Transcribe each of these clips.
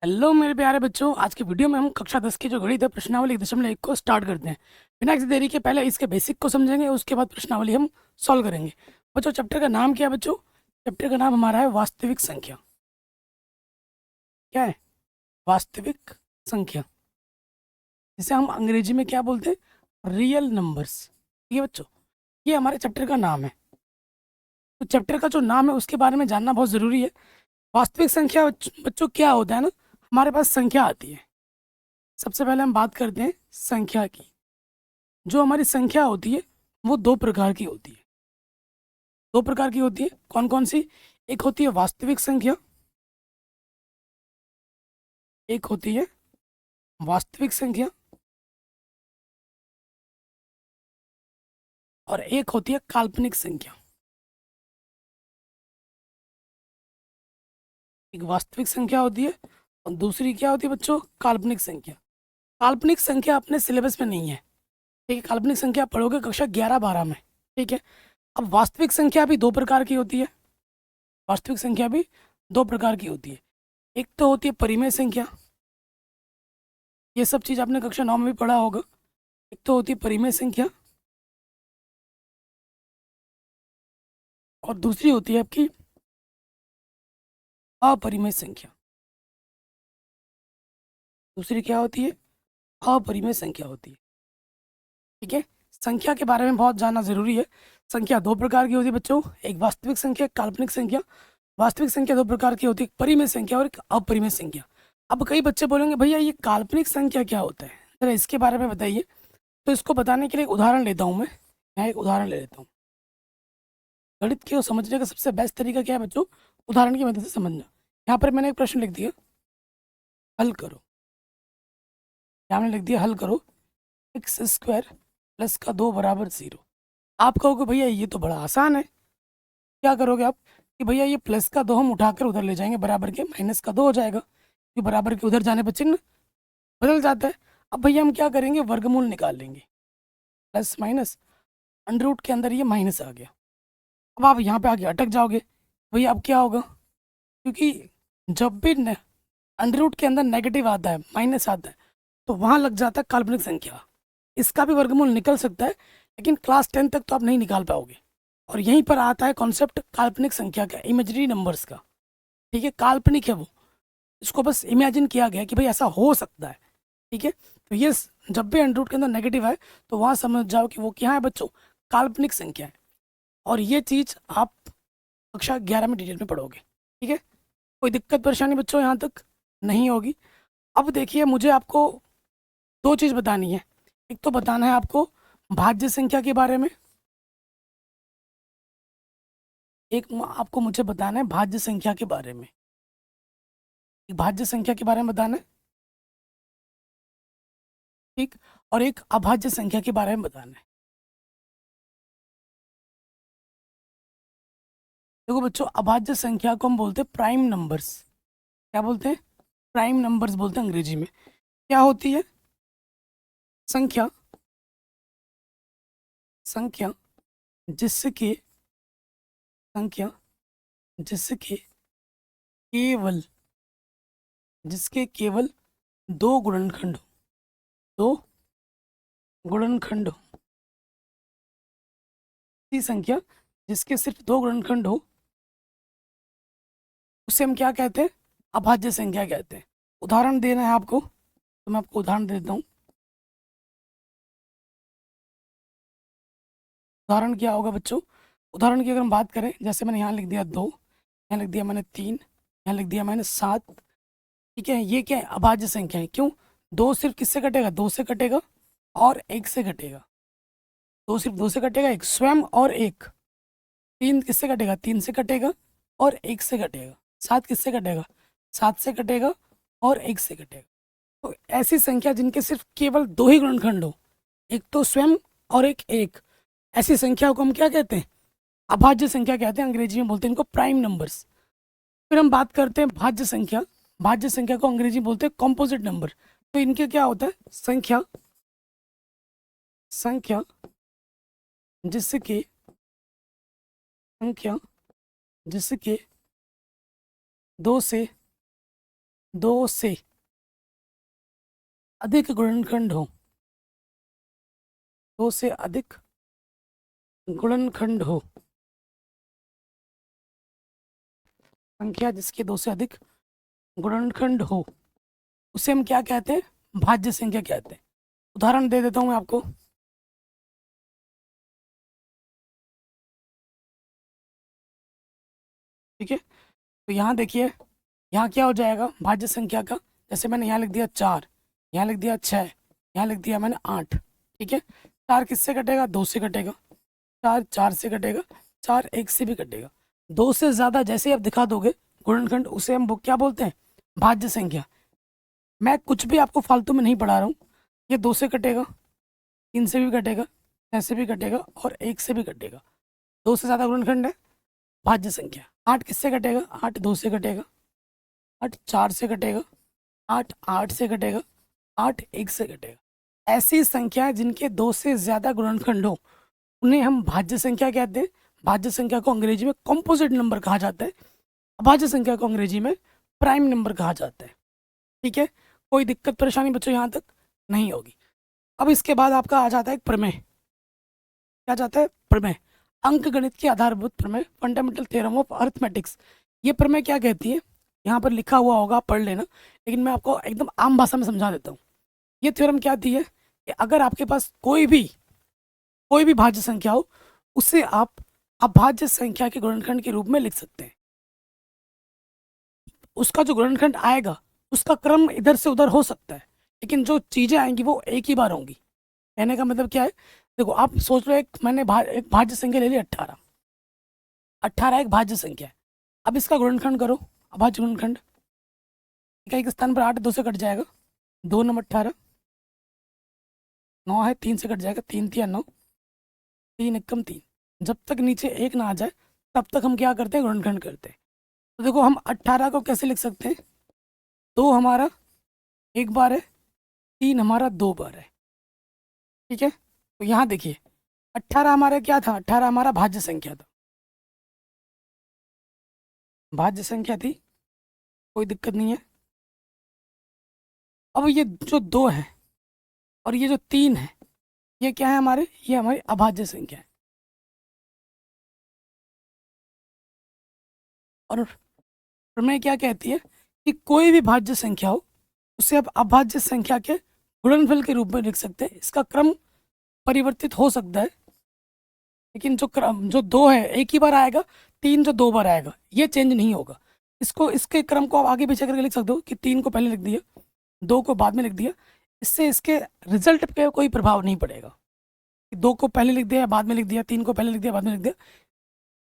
Hello मेरे प्यारे बच्चों, आज की वीडियो में हम कक्षा 10 की जो गणित है प्रश्नावली 1.1 को स्टार्ट करते हैं। बिना किसी देरी के पहले इसके बेसिक को समझेंगे, उसके बाद प्रश्नावली हम सॉल्व करेंगे। बच्चों, चैप्टर का नाम क्या है? बच्चों, चैप्टर का नाम हमारा है वास्तविक संख्या। क्या है? वास्तविक संख्या, जिसे हम अंग्रेजी में क्या बोलते हैं? Real numbers. ठीक है बच्चों, ये हमारे चैप्टर का नाम है। तो चैप्टर का जो नाम है उसके बारे में जानना बहुत ज़रूरी है। वास्तविक संख्या बच्चों क्या होता है ना, हमारे पास संख्या आती है। सबसे पहले हम बात करते हैं संख्या की। जो हमारी संख्या होती है वो दो प्रकार की होती है। दो प्रकार की होती है, कौन कौन सी? एक होती है वास्तविक संख्या, एक होती है वास्तविक संख्या, और एक होती है काल्पनिक संख्या। एक वास्तविक संख्या होती है और दूसरी क्या होती है बच्चों? काल्पनिक संख्या। काल्पनिक संख्या अपने सिलेबस में नहीं है। ठीक है, काल्पनिक संख्या आप पढ़ोगे कक्षा 11-12 में। ठीक है, अब वास्तविक संख्या भी दो प्रकार की होती है। वास्तविक संख्या भी दो प्रकार की होती है। एक तो होती है परिमेय संख्या, ये सब चीज़ आपने कक्षा 9 में भी पढ़ा होगा। एक तो होती है परिमेय संख्या और दूसरी होती है आपकी अपरिमेय संख्या। दूसरी क्या होती है? अपरिमेय संख्या होती है। ठीक है, संख्या के बारे में बहुत जानना जरूरी है। संख्या दो प्रकार की होती है बच्चों, एक वास्तविक संख्या, एक काल्पनिक संख्या। वास्तविक संख्या दो प्रकार की होती है, एक परिमेय संख्या और एक अपरिमेय संख्या। अब कई बच्चे बोलेंगे भैया ये काल्पनिक संख्या क्या होता है, जरा इसके बारे में बताइए। तो इसको बताने के लिए एक उदाहरण लेता हूँ मैं एक उदाहरण ले लेता हूँ। गणित को समझने का सबसे बेस्ट तरीका क्या है बच्चों? उदाहरण की मदद से समझना। यहाँ पर मैंने एक प्रश्न लिख दिया, हल करो। यहाँ मैंने लिख दिया हल करो, x² प्लस का 2 बराबर 0। आप कहोगे भैया ये तो बड़ा आसान है। क्या करोगे आप कि भैया ये प्लस का 2 हम उठाकर उधर ले जाएंगे, बराबर के माइनस का 2 हो जाएगा, कि बराबर के उधर जाने पर चिन्ह बदल जाता है। अब भैया हम क्या करेंगे? वर्गमूल निकाल लेंगे। प्लस माइनस, अंडर रूट के अंदर ये माइनस आ गया। अब आप यहाँ पे आके अटक जाओगे, भैया अब क्या होगा? क्योंकि जब भी अंडर रूट के अंदर नेगेटिव आता है, माइनस आता है, तो वहाँ लग जाता है काल्पनिक संख्या। इसका भी वर्गमूल निकल सकता है, लेकिन क्लास 10 तक तो आप नहीं निकाल पाओगे। और यहीं पर आता है कॉन्सेप्ट काल्पनिक संख्या का, इमेजरी नंबर्स का। ठीक है, काल्पनिक है वो, इसको बस इमेजिन किया गया है कि भाई ऐसा हो सकता है। ठीक है, तो ये जब भी अंडर रूट के अंदर नेगेटिव है तो वहाँ समझ जाओ कि वो क्या है बच्चों? काल्पनिक संख्या है। और ये चीज़ आप कक्षा 11 में डिटेल में पढ़ोगे। ठीक है, कोई दिक्कत परेशानी बच्चों यहाँ तक नहीं होगी। अब देखिए, मुझे आपको दो चीज़ बतानी है। एक तो बताना है आपको भाज्य संख्या के बारे में, एक आपको मुझे बताना है भाज्य संख्या के बारे में। एक भाज्य संख्या के बारे में बताना है, ठीक, और एक अभाज्य संख्या के बारे में बताना है। देखो बच्चों, अभाज्य संख्या को हम बोलते हैं प्राइम नंबर्स। क्या बोलते हैं? प्राइम नंबर्स बोलते हैं अंग्रेजी में। क्या होती है? संख्या, संख्या जिसके संख्या जिसके केवल जिसके केवल दो गुणनखंड हो। दो गुणनखंड हो। ऐसी संख्या जिसके सिर्फ दो गुणनखंड हो, उसे हम क्या कहते हैं? अभाज्य संख्या कहते हैं। उदाहरण देना है आपको, तो मैं आपको उदाहरण देता हूँ। उदाहरण क्या होगा बच्चों? उदाहरण की अगर हम बात करें, जैसे मैंने यहाँ लिख दिया 2, यहाँ लिख दिया मैंने 3, यहाँ लिख दिया मैंने 7। ठीक है, ये क्या है? अभाज्य संख्या है। क्यों? दो सिर्फ किससे कटेगा? दो से कटेगा और एक से कटेगा। दो सिर्फ दो से कटेगा, एक स्वयं और एक। तीन किससे कटेगा? तीन से कटेगा और एक से कटेगा। सात किससे कटेगा? सात से कटेगा और एक से कटेगा। तो ऐसी संख्या जिनके सिर्फ केवल दो ही गुणनखंड हो, एक तो स्वयं और एक, ऐसी संख्या को हम क्या कहते हैं? अभाज्य संख्या कहते हैं। अंग्रेजी में बोलते हैं इनको प्राइम नंबर्स। फिर हम बात करते हैं भाज्य संख्या। भाज्य संख्या को अंग्रेजी में बोलते हैं कॉम्पोजिट नंबर। तो इनके क्या होता है? संख्या, संख्या जिसके संख्या जिसके दो से दो से अधिक गुणनखंड हो, दो से अधिक गुणनखंड हो, संख्या जिसके दो से अधिक गुणनखंड हो, उसे हम क्या कहते हैं? भाज्य संख्या कहते हैं। उदाहरण दे देता हूं मैं आपको। ठीक है, तो यहाँ देखिए, यहाँ क्या हो जाएगा भाज्य संख्या का? जैसे मैंने यहाँ लिख दिया 4, यहाँ लिख दिया 6, यहाँ लिख दिया मैंने 8। ठीक है, 4 किससे कटेगा? 2 से कटेगा। 4 4 से कटेगा। 4 1 से भी कटेगा। 2 से ज़्यादा जैसे ही आप दिखा दोगे गुणनखंड, उसे हम क्या बोलते हैं? भाज्य संख्या। मैं कुछ भी आपको फालतू में नहीं पढ़ा रहा हूँ। ये 2 से कटेगा, 3 से भी कटेगा, 6 से भी कटेगा और 1 से भी कटेगा। 2 से ज़्यादा गुणनखंड है, भाज्य संख्या। 8 किससे कटेगा? 8 2 से कटेगा, 8 4 से कटेगा, 8 8 से कटेगा, 8 1 से कटेगा। ऐसी संख्या जिनके 2 से ज़्यादा गुणनखंड हो उन्हें हम भाज्य संख्या कहते हैं। भाज्य संख्या को अंग्रेजी में कॉम्पोजिट नंबर कहा जाता है। अभाज्य संख्या को अंग्रेजी में प्राइम नंबर कहा जाता है। ठीक है, कोई दिक्कत परेशानी बच्चों यहाँ तक नहीं होगी। अब इसके बाद आपका आ जाता है एक प्रमेय। क्या जाता है? प्रमेय। अंक गणित की आधारभूत प्रमेय, फंडामेंटल थ्योरम ऑफ अरिथमेटिक्स। ये प्रमेय क्या कहती है? यहाँ पर लिखा हुआ होगा, पढ़ लेना, लेकिन मैं आपको एकदम आम भाषा में समझा देता हूँ। ये थ्योरम क्या दी है कि अगर आपके पास कोई भी भाज्य संख्या हो, उसे आप अभाज्य संख्या के गुणनखंड के रूप में लिख सकते हैं। उसका जो गुणनखंड आएगा उसका क्रम इधर से उधर हो सकता है, लेकिन जो चीजें आएंगी वो एक ही बार होंगी। कहने का मतलब क्या है? देखो, आप सोच लो, मैंने एक भाज्य संख्या ले ली 18। 18 एक भाज्य संख्या है। अब इसका गुणनखंड करो, अभाज्य गुणनखंड। एक स्थान पर 8 2 से कट जाएगा, 2 9 18, 9 है 3 से कट जाएगा, 3 3 9, 3 एकम 3। जब तक नीचे एक ना आ जाए तब तक हम क्या करते हैं? गुणनखंड करते हैं। तो देखो, हम 18 को कैसे लिख सकते हैं? 2 हमारा एक बार है, 3 हमारा 2 बार है। ठीक है, तो यहाँ देखिए, 18 हमारा क्या था? 18 हमारा भाज्य संख्या था, भाज्य संख्या थी, कोई दिक्कत नहीं है। अब ये जो 2 है और ये जो 3 है, ये क्या है हमारे? ये हमारी अभाज्य संख्या है। और प्रमेय क्या कहती है कि कोई भी भाज्य संख्या हो उसे आप अभाज्य संख्या के गुणनफल के रूप में लिख सकते हैं। इसका क्रम परिवर्तित हो सकता है, लेकिन जो क्रम, जो 2 है एक ही बार आएगा, 3 जो 2 बार आएगा, ये चेंज नहीं होगा। इसके क्रम को आप आगे पीछे करके लिख सकते हो कि 3 को पहले लिख दिया, 2 को बाद में लिख दिया। इससे इसके रिजल्ट पे कोई प्रभाव नहीं पड़ेगा। 2 को पहले लिख दिया, बाद में लिख दिया, 3 को पहले लिख दिया, बाद में लिख दिया,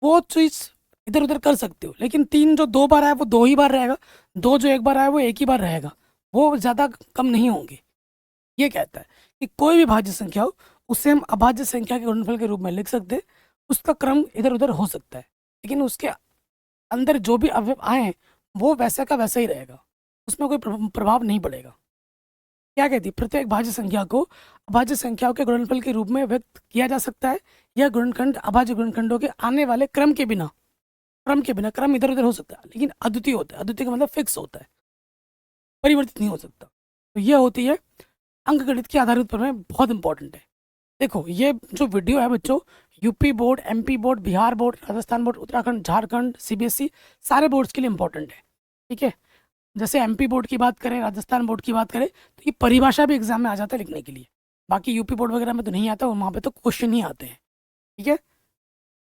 वो चीज़ इधर उधर कर सकते हो। लेकिन 3 जो 2 बार आया वो 2 ही बार रहेगा, 2 जो एक बार आया वो एक ही बार रहेगा, वो ज़्यादा कम नहीं होंगे। ये कहता है कि कोई भी भाज्य संख्या हो उसे हम अभाज्य संख्या के गुणनफल के रूप में लिख सकते हैं। उसका क्रम इधर उधर हो सकता है, लेकिन उसके अंदर जो भी अवयव आए हैं वो वैसा का वैसा ही रहेगा, उसमें कोई प्रभाव नहीं पड़ेगा। क्या कहती है? प्रत्येक भाज्य संख्या को अभाज्य संख्याओं के गुणनफल के रूप में व्यक्त किया जा सकता है। यह गुणनखंड अभाज्य गुणनखंडों के आने वाले क्रम के बिना, क्रम इधर उधर हो सकता है, लेकिन अद्वितीय होता है। अद्वितीय का मतलब फिक्स होता है, परिवर्तित नहीं हो सकता। तो यह होती है अंकगणित के आधारित प्रमेय, बहुत इंपॉर्टेंट है। देखो, ये जो वीडियो है बच्चों, UP board, MP board, Bihar board, Rajasthan board, Uttarakhand, Jharkhand, CBSE, सारे बोर्ड्स के लिए इंपॉर्टेंट है। ठीक है, जैसे एमपी बोर्ड की बात करें, राजस्थान बोर्ड की बात करें, तो ये परिभाषा भी एग्जाम में आ जाता है लिखने के लिए। बाकी यूपी बोर्ड वगैरह में तो नहीं आता, वहाँ पे तो क्वेश्चन ही आते हैं। ठीक है,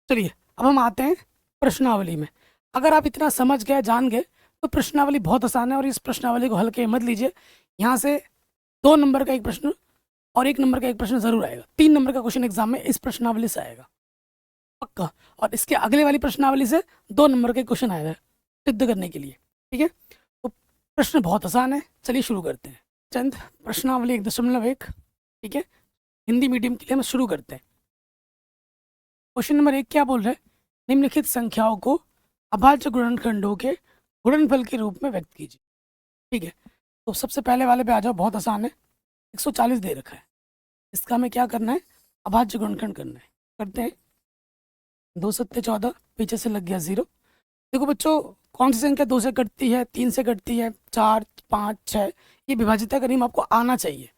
चलिए अब हम आते हैं प्रश्नावली में। अगर आप इतना समझ गए, जान गए, तो प्रश्नावली बहुत आसान है, और इस प्रश्नावली को हल्के मत लीजिए। यहाँ से 2 नंबर का एक प्रश्न और 1 नंबर का एक प्रश्न जरूर आएगा। 3 नंबर का क्वेश्चन एग्जाम में इस प्रश्नावली से आएगा पक्का, और इसके अगले वाली प्रश्नावली से 2 नंबर का क्वेश्चन आएगा सिद्ध करने के लिए। ठीक है, तो प्रश्न बहुत आसान है, चलिए शुरू करते हैं। चंद प्रश्नावली 1.1। ठीक है, हिंदी मीडियम के लिए हम शुरू करते हैं। क्वेश्चन नंबर 1 क्या बोल रहे हैं? निम्नलिखित संख्याओं को अभाज्य गुणनखंडों के गुणनफल के रूप में व्यक्त कीजिए। ठीक है, तो सबसे पहले वाले पे आ जाओ, बहुत आसान है। 140 दे रखा है, इसका हमें क्या करना है? अभाज्य गुणनखंड करना है। करते हैं। 2 सत्ते 14, पीछे से लग गया 0, देखो बच्चों, कौन सी संख्या 2 से कटती है, 3 से कटती है, 4, 5, 6, ये विभाज्यता का नियम आपको आना चाहिए।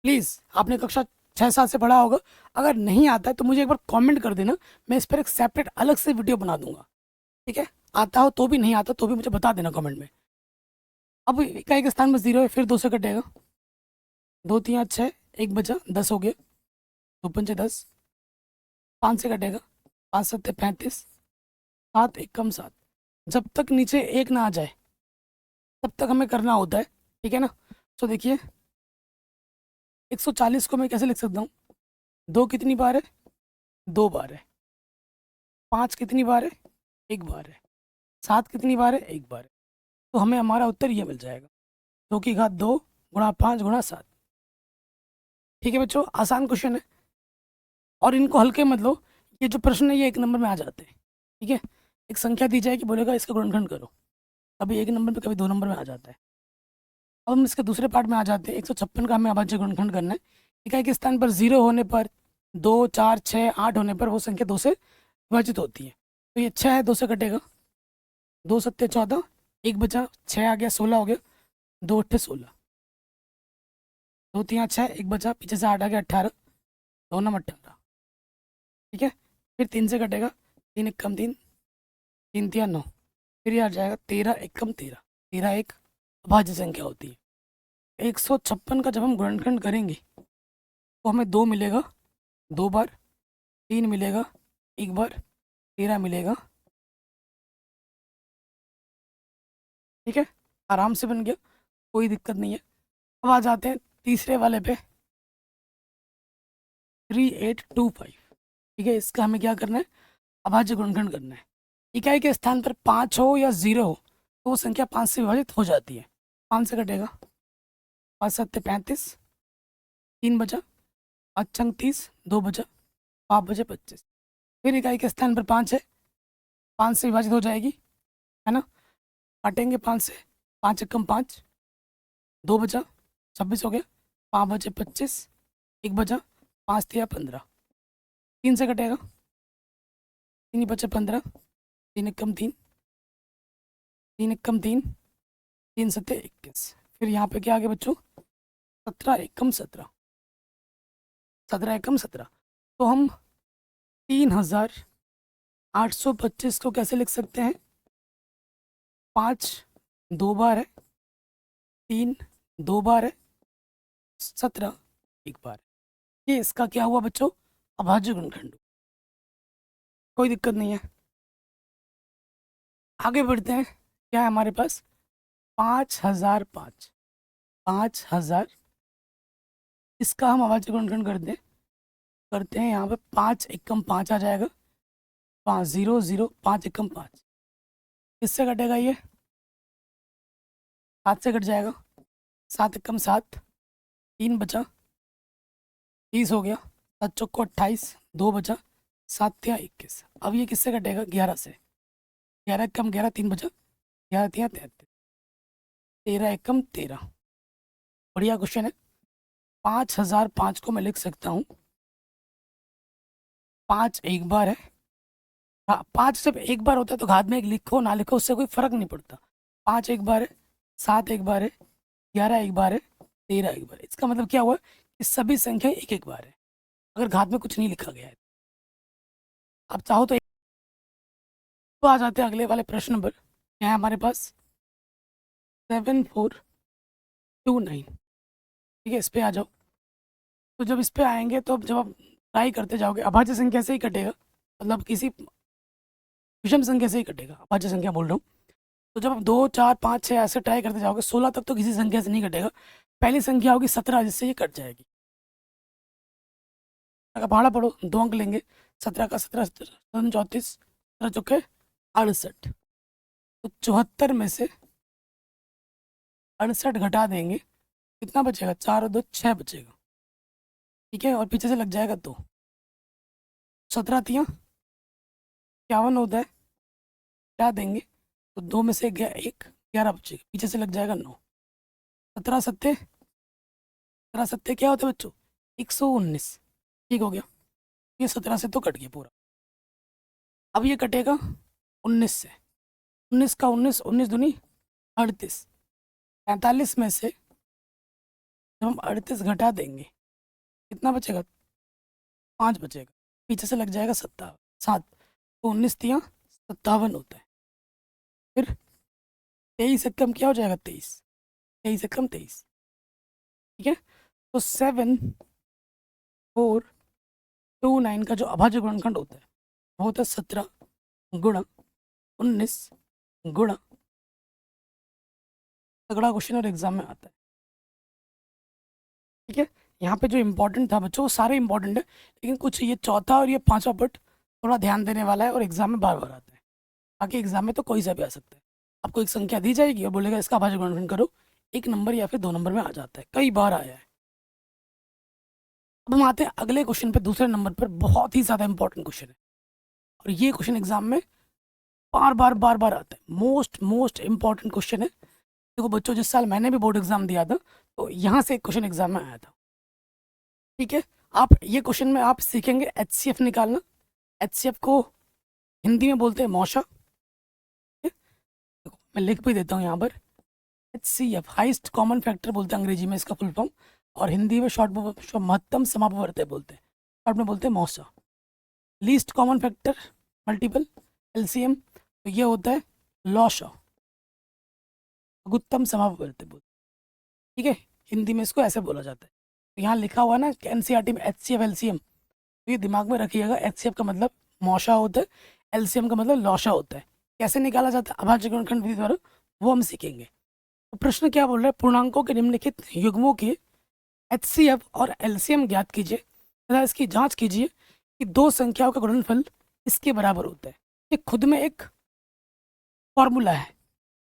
प्लीज़, आपने कक्षा 6-7 से पढ़ा होगा। अगर नहीं आता है तो मुझे एक बार कमेंट कर देना, मैं इस पर एक सेपरेट अलग से वीडियो बना दूंगा। ठीक है, आता हो तो भी, नहीं आता तो भी मुझे बता देना कमेंट में। अब इकाई के स्थान में 0 है, फिर 2 से कटेगा। 2 3 6, 1 बचा, 10 हो गया। 2 पंचे 10। 5 से कटेगा, 5 7 35, 7 1 कम 7। जब तक नीचे 1 ना आ जाए तब तक हमें करना होता है। ठीक है ना। तो देखिए, 140 को मैं कैसे लिख सकता हूँ? 2 कितनी बार है? 2 बार है। 5 कितनी बार है? 1 बार है। 7 कितनी बार है? 1 बार है। तो हमें हमारा उत्तर ये मिल जाएगा, 2 की घात 2 गुणा 5 गुणा 7। ठीक है बच्चों, आसान क्वेश्चन है और इनको हल्के मत लो। ये जो प्रश्न है ये 1 नंबर में आ जाते हैं। ठीक है, एक संख्या दी जाएगी, बोलेगा इसका गुणनखंड करो, कभी 1 नंबर में कभी 2 नंबर में आ जाता है। अब हम इसके दूसरे पार्ट में आ जाते हैं। 156 का हमें अभाज्य गुणनखंड करना है। इकाई के स्थान पर 0 होने पर, 2 4 6 8 होने पर वो संख्या 2 से विभाजित होती है। तो ये 6 है, 2 से कटेगा। 2 7 14, 1 बचा, 6 आ गया, 16 हो गया। 2 8 16, 2 3 6, 1 बचा, पीछे से 8 आ गया, 18। 2 9 18। ठीक है, फिर 3 से कटेगा। 3 1 कम 3, 3 3 9, फिर ये आ जाएगा 13 1 कम 13। 13 एक अभाज्य संख्या होती है। 156 का जब हम गुणनखंड करेंगे तो हमें 2 मिलेगा 2 बार, 3 मिलेगा 1 बार, 13 मिलेगा। ठीक है, आराम से बन गया, कोई दिक्कत नहीं है। अब आ जाते हैं तीसरे वाले पे, 3825। ठीक है, इसका हमें क्या करना है? अभाज्य गुणनखंड करना है। इकाई के स्थान पर 5 हो या 0 हो तो वो संख्या 5 से विभाजित हो जाती है। 5 से कटेगा, 5 7 35, 3 बचा, 5 छंग 30, 2 बचा, 5 बचे 25। फिर इकाई के स्थान पर 5 है, 5 से विभाजित हो जाएगी, है ना। काटेंगे 5 से, 5 एकम 5, 2 बचा, 26 हो गया, 5 बचे 25, 1 बचा, 5 दिया 15। 3 से कटेगा, 3 बचे 15, 3 एकम 3, 3 एकम 3, 3 सत्ते 21। फिर यहाँ पे क्या आ गया बच्चों? 17 एकम 17, 17 एकम 17। तो हम 3825 को कैसे लिख सकते हैं? 5 2 बार है, 3 2 बार है, 17 1 बार है। ये इसका क्या हुआ बच्चों? अभाज्य गुणनखंड। कोई दिक्कत नहीं है, आगे बढ़ते हैं। क्या है हमारे पास? 5005। 5000, इसका हम अभाज्य गुणनखंड करते हैं यहाँ पे। 5 एकम 5 आ जाएगा, 5 0 0, 5 एकम 5। किससे कटेगा ये? 7 से कट जाएगा, 7 एकम 7, 3 बचा, 30 हो गया, 7 चौको 28, 2 बचा, 7 तिया 21। अब ये किससे कटेगा? 11 से। 11 एकम 11, 3 बचा, 11 तिया 33, 13 एकम 13। बढ़िया क्वेश्चन है। 5005 को मैं लिख सकता हूँ, 5 एक बार है। हाँ, 5 जब एक बार होता है तो घात में एक लिखो ना लिखो उससे कोई फर्क नहीं पड़ता। 5 एक बार है, 7 एक बार है, 11 एक बार है, 13 एक बार है। इसका मतलब क्या हुआ कि सभी संख्या एक एक बार है, अगर घात में कुछ नहीं लिखा गया है। अब चाहो तो आ जाते हैं अगले वाले प्रश्न पर। क्या है हमारे पास? 7429। ठीक है, इस पे आ जाओ। तो जब इस पे आएंगे तो जब आप ट्राई करते जाओगे, अभाज्य संख्या से ही कटेगा, मतलब किसी विषम संख्या से ही कटेगा, अभाज्य संख्या बोल रहा हूँ। तो जब आप 2 4 5 6 ऐसे ट्राई करते जाओगे, 16 तक तो किसी संख्या से नहीं कटेगा। पहली संख्या होगी 17, जिससे ये कट जाएगी। अगर पहाड़ा पढ़ो, 2 अंक लेंगे। 17 का 17, 34, 17 चौके 68। तो 74 में से 68 घटा देंगे, कितना बचेगा? 4 और 2 6 बचेगा। ठीक है, और पीछे से लग जाएगा 2। 17 तिया 51 होता है, क्या देंगे? तो 2 में से गया 1, 11 बचेगा, पीछे से लग जाएगा 9। 17 सत्ते, 17 सत्ते क्या होता है बच्चों? 119। ठीक हो गया, ये 17 से तो कट गया पूरा। अब ये कटेगा 19 से, 19 का 19, 19 दूनी 38। 45 में से जब हम 38 घटा देंगे कितना बचेगा? 5 बचेगा। पीछे से लग जाएगा 7, तो 19 तिया 57 होता है। फिर 23 से कम क्या हो जाएगा? 23। 23 से कम 23। ठीक है, तो 7429 का जो अभाज्य गुणनखंड होता है वो होता है 17 गुणा 19 गुणा, तगड़ा क्वेश्चन और एग्जाम में आता है। ठीक है, यहाँ पे जो इंपॉर्टेंट था बच्चों वो सारे इंपॉर्टेंट है, लेकिन कुछ ये चौथा और ये पांचवा पट थोड़ा ध्यान देने वाला है और एग्जाम में बार बार आता है। बाकी एग्जाम में तो कोई सा भी आ सकता है। आपको एक संख्या दी जाएगी और बोलेगा इसका अभाज्य गुणनखंड करो, 1 नंबर या फिर 2 नंबर में आ जाता है, कई बार आया है। अब हम आते हैं अगले क्वेश्चन पे, दूसरे नंबर पर। बहुत ही ज़्यादा इंपॉर्टेंट क्वेश्चन है और ये क्वेश्चन एग्जाम में बार बार आता है। मोस्ट इंपॉर्टेंट क्वेश्चन है। देखो बच्चों, जिस साल मैंने भी बोर्ड एग्जाम दिया था तो यहाँ से एक क्वेश्चन एग्जाम में आया था। ठीक है, आप ये क्वेश्चन में आप सीखेंगे HCF निकालना। HCF को हिंदी में बोलते हैं मौशा। ठीक है? देखो मैं लिख भी देता हूँ यहाँ पर, HCF हाईएस्ट कॉमन फैक्टर बोलते हैं अंग्रेजी में इसका फुल फॉर्म, और हिंदी में शॉर्ट महत्तम समापवर्ती बोलते हैं, शॉर्ट में बोलते हैं मौसा। Least common factor multiple LCM, तो ये होता है लॉशा, लघुत्तम समापवर्ती बोलते हैं। ठीक है, हिंदी में इसको ऐसे बोला जाता है। तो यहाँ लिखा हुआ है ना NCERT में HCF LCM, तो ये दिमाग में रखिएगा। HCF का मतलब मौशा होता है, LCM का मतलब लॉशा होता है। कैसे निकाला जाता है अभाज्य गुणनखंड विधि द्वारा, वो हम सीखेंगे। तो प्रश्न क्या बोल रहा है? पूर्णांकों के निम्नलिखित युग्मों के HCF और LCM ज्ञात कीजिए तथा इसकी जांच कीजिए कि दो संख्याओं का गुणनफल इसके बराबर होता है। ये खुद में एक फॉर्मूला है।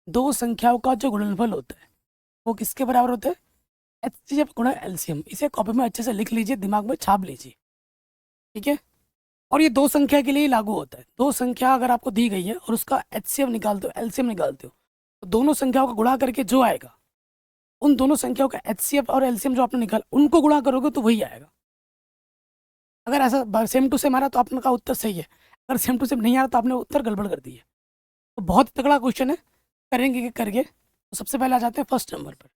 दो संख्याओं का जो गुणनफल होता है वो किसके बराबर होता है? HCF गुणा LCM। इसे कॉपी में अच्छे से लिख लीजिए, दिमाग में छाप लीजिए। ठीक है, और ये दो संख्या के लिए ही लागू होता है। दो संख्या अगर आपको दी गई है और उसका HCF निकालते हो, LCM निकालते हो, तो दोनों संख्याओं का गुणा करके जो आएगा, उन दोनों संख्याओं का HCF और LCM जो आपने निकाला उनको गुणा करोगे तो वही आएगा। अगर ऐसा सेम टू सेम आ रहा तो आपका उत्तर सही है, अगर सेम टू सेम नहीं आ रहा तो आपने उत्तर गड़बड़ कर दी है। तो बहुत तगड़ा क्वेश्चन है, करेंगे कि करके। तो सबसे पहले आ जाते हैं फर्स्ट नंबर पर।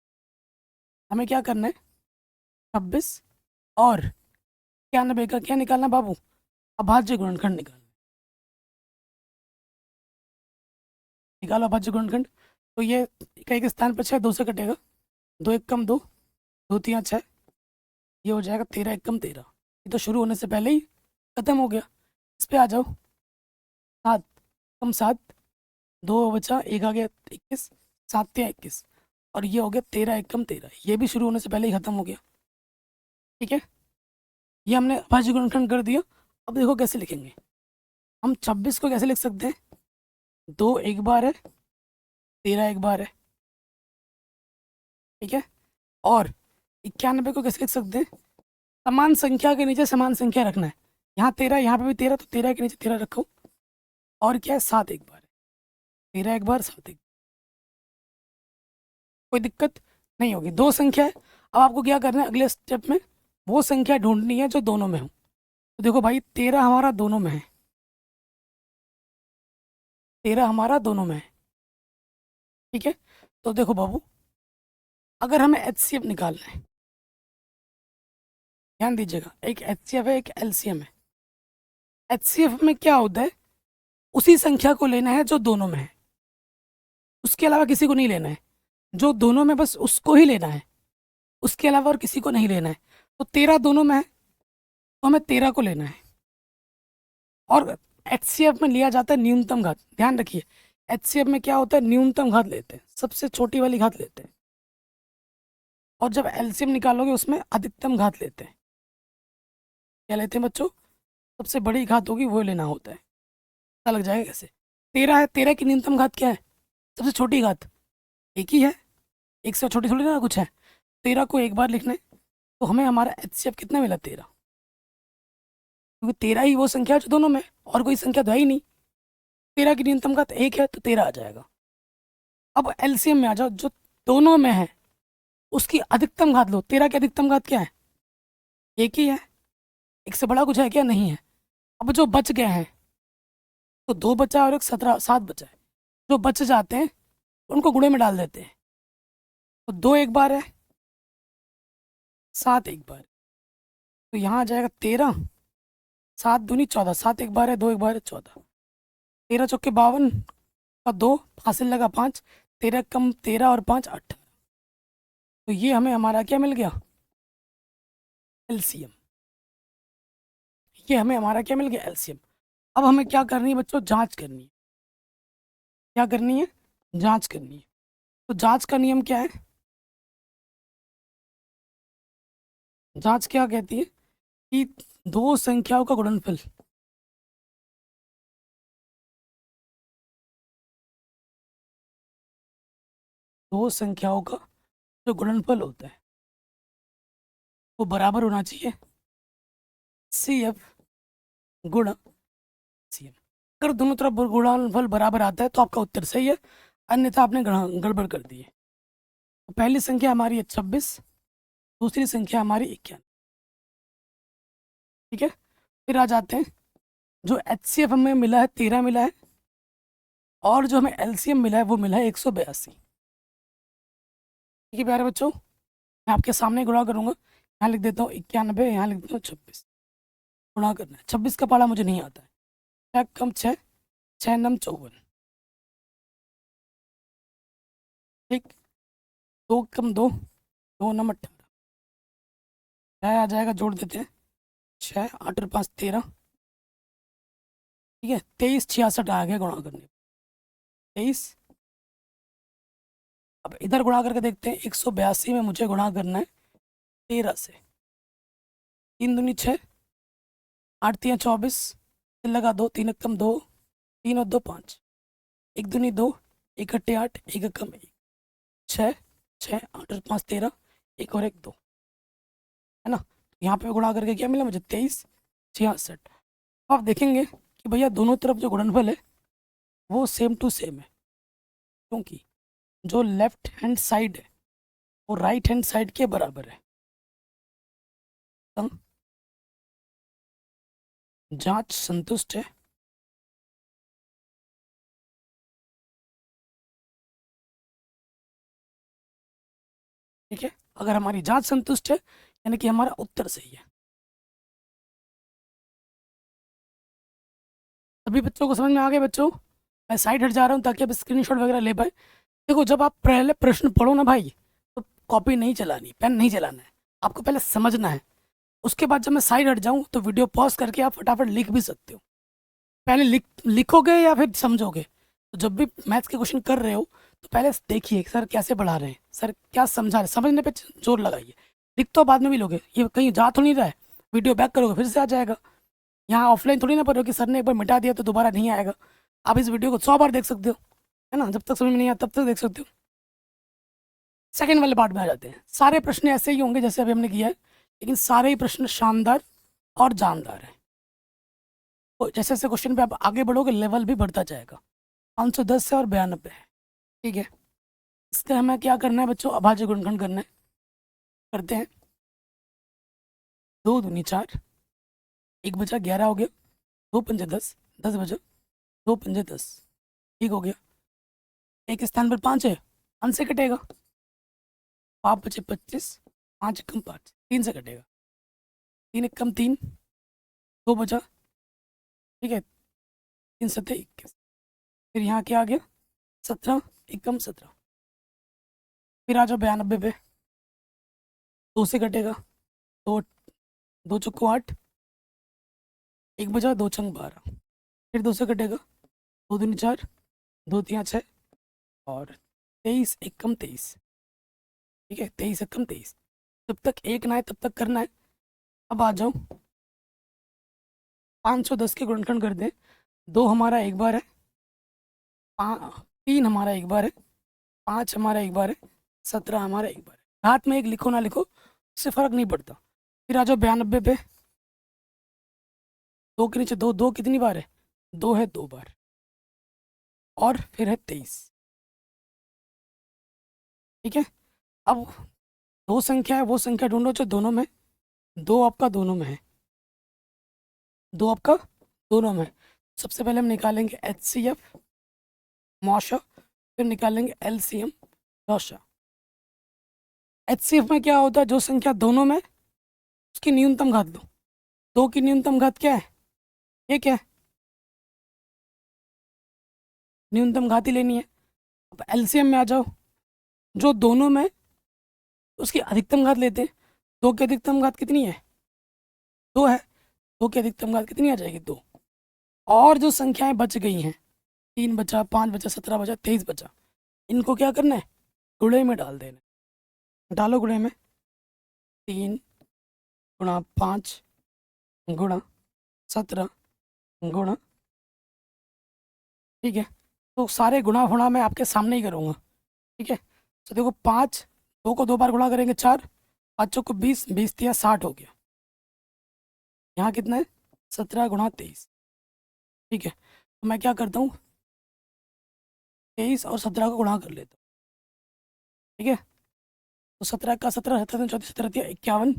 हमें क्या करना है? 26 और 91 का क्या निकालना बाबू? अभाज्य गुणनखंड निकालना। निकालो अभाज्य गुणनखंड। तो ये एक स्थान पर 6 2 से कटेगा, 2 एक कम 2, 2 3 6, ये हो जाएगा 13 एक कम 13। ये तो शुरू होने से पहले ही खत्म हो गया। इस पे आ जाओ, 7 कम 7, 2 बचा, 1 आ गया 21, 7 या 21, और ये हो गया 13 एक कम 13। ये भी शुरू होने से पहले ही खत्म हो गया। ठीक है, ये हमने अभाज्य गुणनखंड कर दिया। अब देखो कैसे लिखेंगे। हम 26 को कैसे लिख सकते हैं? 2 एक बार है, 13 एक बार है। ठीक है, और 91 को कैसे लिख सकते हैं? समान संख्या के नीचे समान संख्या रखना है। यहाँ 13, यहाँ पे भी 13, तो 13 के नीचे 13 रखो। और क्या है? 7 एक बार है, 13 एक बार, 7 एक। कोई दिक्कत नहीं होगी, दो संख्या है। अब आपको क्या करना है अगले स्टेप में? वो संख्या ढूंढनी है जो दोनों में हो। तो देखो भाई, 13 हमारा दोनों में है, 13 हमारा दोनों में है। ठीक है, तो देखो बाबू, अगर हमें HCF निकालना है, ध्यान दीजिएगा, एक HCF है एक LCM है। HCF में क्या होता है? उसी संख्या को लेना है जो दोनों में है, उसके अलावा किसी को नहीं लेना है। जो दोनों में बस उसको ही लेना है, उसके अलावा और किसी को नहीं लेना है। तो 13 दोनों में है तो हमें 13 को लेना है। और HCF में लिया जाता है न्यूनतम घात। ध्यान रखिए, HCF में क्या होता है? न्यूनतम घात लेते हैं, सबसे छोटी वाली घात लेते हैं। और जब LCM निकालोगे उसमें अधिकतम घात लेते हैं। क्या लेते हैं बच्चों? सबसे बड़ी घात होगी वो लेना होता है। पता लग जाएगा कैसे। 13 है, 13 की न्यूनतम घात क्या है? सबसे छोटी घात एक ही है, एक से छोटी थोड़ी ना कुछ है। 13 को एक बार लिखना है, तो हमें हमारा HCF कितना मिला? 13। क्योंकि 13 ही वो संख्या है जो दोनों में है, और कोई संख्या तो है ही नहीं। 13 की न्यूनतम घात 1 है तो 13 आ जाएगा। अब LCM में आ जाओ, जो दोनों में है उसकी अधिकतम घात लो। 13 की अधिकतम घात क्या है? एक ही है, एक से बड़ा कुछ है क्या? नहीं है। अब जो बच गए हैं, तो 2 बचा और एक 17 7 बचा है। जो बच जाते हैं उनको गुणे में डाल देते हैं। तो 2 एक बार है, 7 एक बार, तो यहाँ आ जाएगा 13, 7 दूनी 14, 7 एक बार है, 2 एक बार है, 14, 13 चौके 52 और 2 हासिल लगा 5, 13 कम 13 और 5 18। तो ये हमें हमारा क्या मिल गया, एलसीएम। ये हमें हमारा क्या मिल गया, एलसीएम। अब हमें क्या करनी है बच्चों, जांच करनी है। क्या करनी है, जांच करनी है। तो जांच का नियम क्या है, जांच क्या कहती है कि दो संख्याओं का गुणनफल, दो संख्याओं का जो गुणनफल होता है वो बराबर होना चाहिए सी एफ गुणा सी एम। अगर दोनों तरफ गुणनफल बराबर आता है तो आपका उत्तर सही है, अन्यथा आपने गड़बड़ कर दी है। तो पहली संख्या हमारी है 26, दूसरी संख्या हमारी 91। ठीक है, फिर आ जाते हैं, जो एच सी एफ हमें मिला है 13 मिला है, और जो हमें एल सी एम मिला है वो मिला है 182। ठीक है प्यारे बच्चों, मैं आपके सामने गुणा करूंगा। यहाँ लिख देता हूँ 91, यहाँ लिख देता हूँ 26। गुणा करना है, 26 का पाला मुझे नहीं आता है। 6 कम 6, 6 नम 54। ठीक, 2 कम 2, 2 नम 18। 6 आ जाएगा, जोड़ देते हैं, 6 8 और 5 13। ठीक है, 23 66 आ गया गुणा करने, 23। अब इधर गुणा करके देखते हैं, 182 में मुझे गुणा करना है 13 से। 3 दूनी 6, 8 3 24, तीन लगा 2, 3 कम 2, 3 और 2 5, 1 दूनी 2, 1 अट्ठे 8, 1 कम 1, 6 6 8 और 5 13, 1 और 1 2, है ना। यहाँ पे गुणा करके क्या मिला मुझे, 23 66। आप देखेंगे कि भैया दोनों तरफ जो गुणनफल है वो सेम टू सेम है, क्योंकि जो लेफ्ट हैंड साइड है वो राइट हैंड साइड के बराबर है। तो जांच संतुष्ट है, ठीक है। अगर हमारी जांच संतुष्ट है यानी कि हमारा उत्तर सही है। सभी बच्चों को समझ में आ गया बच्चों? मैं साइड हट जा रहा हूँ ताकि आप स्क्रीनशॉट वगैरह ले पाए। देखो, जब आप पहले प्रश्न पढ़ो ना भाई, तो कॉपी नहीं चलानी, पेन नहीं चलाना है, आपको पहले समझना है। उसके बाद जब मैं साइड हट जाऊँ तो वीडियो पॉज करके आप फटाफट लिख भी सकते हो। पहले लिखोगे या फिर समझोगे? तो जब भी मैथ्स के क्वेश्चन कर रहे हो तो पहले देखिए सर कैसे पढ़ा रहे हैं, सर क्या समझा रहे हैं, समझने पे जोर लगाइए। लिख तो बाद में भी लोगे, ये कहीं जा तो नहीं रहा है, वीडियो बैक करोगे फिर से आ जाएगा। यहाँ ऑफलाइन थोड़ी ना पढ़ो कि सर ने एक बार मिटा दिया तो दोबारा नहीं आएगा। आप इस वीडियो को 100 बार देख सकते हो, है ना, जब तक समझ में नहीं आता तब तक देख सकते हो। सेकंड वाले पार्ट में आ जाते हैं। सारे प्रश्न ऐसे ही होंगे जैसे अभी हमने किया है, लेकिन सारे ही प्रश्न शानदार और जानदार हैं। तो जैसे जैसे क्वेश्चन पे आप आगे बढ़ोगे लेवल भी बढ़ता जाएगा। 510 से और 92 है, ठीक है। इसका हमें क्या करना है बच्चों, अभाज्य गुणनखंड करना है। करते हैं, 2 दूनी 4, 1 बचा 11 हो गया, 2 पंजे 10, 10 बचा, 2 पंजे 10, ठीक हो गया। एक स्थान पर 5 है, 5 से कटेगा, 5 बचे 25, 5 कम 5, 3 से कटेगा, 3 एक कम 3, 2 बचा, ठीक है, 3 सत्ते 21। फिर यहाँ क्या आ गया, 17, एक कम 17। फिर आ जाओ 92 पे, 2 से कटेगा, 2 2 चौको 8, 1 बचा, 2 छंग 12। फिर 2 से कटेगा, 2 दूनी 4, 2 तिया 6, और 23 एक कम 23, ठीक है, 23 एक कम 23। जब तक एक ना आए तब तक करना है। अब आ जाओ, 510 के गुणनखंड कर दें। 2 हमारा एक बार है, 3 हमारा एक बार है, 5 हमारा एक बार है, 17 हमारा एक बार है। हाथ में एक लिखो ना लिखो उससे फर्क नहीं पड़ता। फिर आ जाओ 92 पे, 2 के नीचे 2, 2 कितनी बार है, 2 है 2 बार, और फिर है 23, ठीक है। अब दो संख्या है, वो संख्या ढूंढो जो दोनों में, दो आपका दोनों में है, दो आपका दोनों में। सबसे पहले हम निकालेंगे एच सी एफ, मौशा, फिर निकालेंगे एलसीएम लॉशा। एचसीएफ में क्या होता है, जो संख्या दोनों में उसकी न्यूनतम घात लो। 2 की न्यूनतम घात क्या है, ये क्या है, न्यूनतम घात ही लेनी है। अब एलसीएम में आ जाओ, जो दोनों में उसकी अधिकतम घात लेते हैं। 2 की अधिकतम घात कितनी है, 2 है। 2 की अधिकतम घात कितनी आ जाएगी, 2। और जो संख्याएं बच गई हैं, 3 बचा, 5 बचा, 17 बचा, 23 बचा, इनको क्या करना है, गुणे में डाल देना है। डालो गुणे में, 3 गुणा 5 गुणा 17 गुणा, ठीक है। तो सारे गुणा फुणा मैं आपके सामने ही करूँगा, ठीक है। तो देखो 5, 2 को 2 बार गुणा करेंगे 4, 5 को 20, 20 तिया 60 हो गया। यहाँ कितना है, 17 गुणा 23, ठीक है। तो मैं क्या करता हूँ, 23 और 17 को गुणा कर लेता हूँ, ठीक है। तो 17 का 17, 17 34, 17 तिया 51,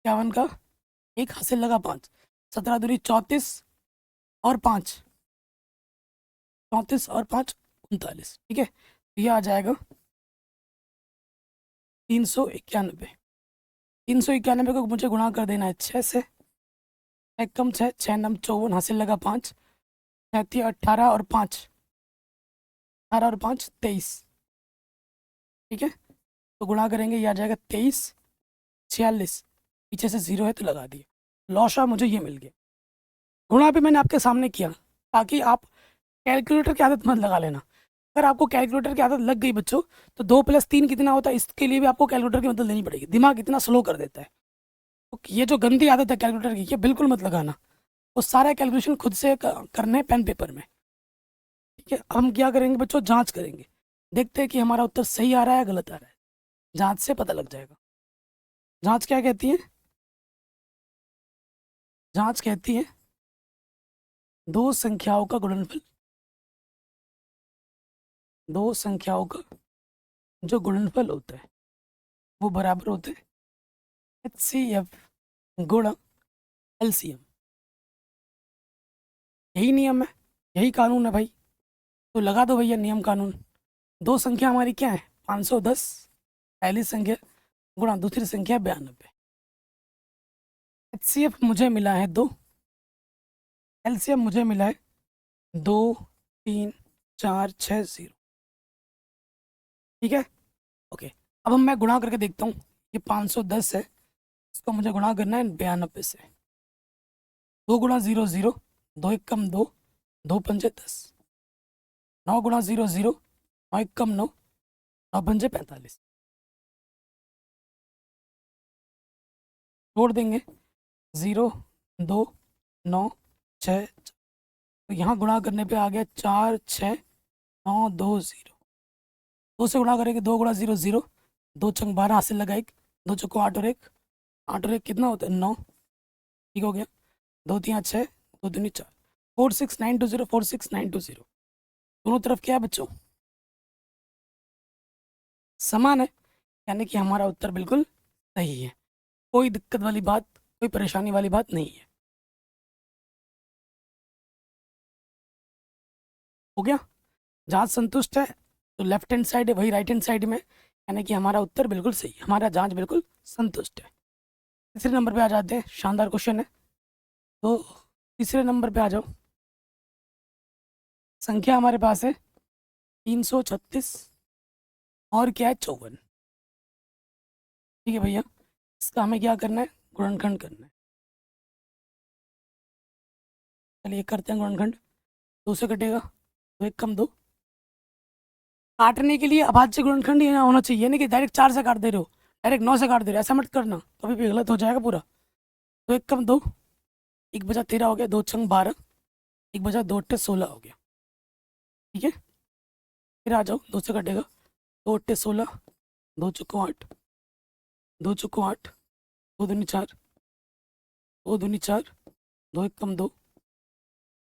51 का एक हासिल लगा 5, 17 दूनी 34 और 5, 34 और 5 39, ठीक है। तो ये आ जाएगा 391। 391 को मुझे गुणा कर देना है 6 से, एक कम 6, 6 नम 54, हासिल लगा 5, 37 18 और 5, 18 और 5 23, ठीक है। तो गुणा करेंगे, ये आ जाएगा 23 46, पीछे से 0 है तो लगा दिया, लॉशा मुझे ये मिल गया। गुणा भी मैंने आपके सामने किया, ताकि आप कैलकुलेटर की आदत मत लगा लेना। अगर आपको कैलकुलेटर की आदत लग गई बच्चों, तो 2 + 3 कितना होता है, इसके लिए भी आपको कैलकुलेटर की मदद लेनी पड़ेगी। दिमाग इतना स्लो कर देता है। तो ये जो गंदी आदत है कैलकुलेटर की, ये बिल्कुल मत लगाना। वो सारा कैलकुलेशन खुद से करने पेन पेपर में, ठीक है। अब हम क्या करेंगे बच्चों, जांच करेंगे, देखते हैं कि हमारा उत्तर सही आ रहा है गलत आ रहा है। जांच से पता लग जाएगा। जांच क्या कहती है, जांच कहती है दो संख्याओं का गुणनफल, दो संख्याओं का जो गुणनफल होता है वो बराबर होते हैं HCF गुणा LCM। यही नियम है, यही कानून है भाई। तो लगा दो भैया नियम कानून। दो संख्या हमारी क्या है, 510 पहली संख्या गुणा दूसरी संख्या 92। HCF मुझे मिला है 2, LCM मुझे मिला है 2 3 4 6 0, ठीक है। ओके, अब हम मैं गुणा करके देखता हूँ। ये 510 है, इसको मुझे गुणा करना है 92 से। 2 गुणा 0 0, 2 एक कम 2, 2 पंजे 10, 9 गुणा 0 0, 9 एक कम 9, 9 पंजे 45। जोड़ देंगे 0 2 9 6, तो यहाँ गुणा करने पे आ गया 4 6 9 2 0। 2 से गुणा करेंगे, 2 गुणा 0 0, 2 चंग 12 हासिल लगा 1, 2 चौको 8 और 1, 8 और 1 कितना होता है 9, ठीक हो गया। 2 3 6, 2 दूनी 4, 46920, 46920। दोनों तरफ क्या है बच्चों, समान है, यानी कि हमारा उत्तर बिल्कुल सही है। कोई दिक्कत वाली बात, कोई परेशानी वाली बात नहीं है। हो गया, जांच संतुष्ट है तो लेफ्ट हैंड साइड है वही राइट हैंड साइड में, यानी कि हमारा उत्तर बिल्कुल सही है, हमारा जांच बिल्कुल संतुष्ट है। तीसरे नंबर पे आ जाते हैं, शानदार क्वेश्चन है। तो तीसरे नंबर पे आ जाओ। संख्या हमारे पास है 336 और क्या है 54, ठीक है भैया। इसका हमें क्या करना है, गुणनखंड करना है। चलिए करते हैं गुणनखंड। 2 से कटेगा, 2 एक कम 2। काटने के लिए अभाज्य गुणनखंड ये ना होना चाहिए, नहीं कि डायरेक्ट 4 से काट दे रहे हो, डायरेक्ट 9 से काट दे रहे हो, ऐसा मत करना, कभी भी गलत हो जाएगा पूरा। 2 एक कम 2, 1 बजा 13 हो गया, 2 छंग 12, 1 बजा 2 अट्ठे 16 हो गया, ठीक है। फिर आ जाओ, 2 से कटेगा, 2 अट्ठे 16, 2 चौको 8, 2 चौको 8, 2 दूनी 4, 2 दूनी 4, 2 एक कम 2,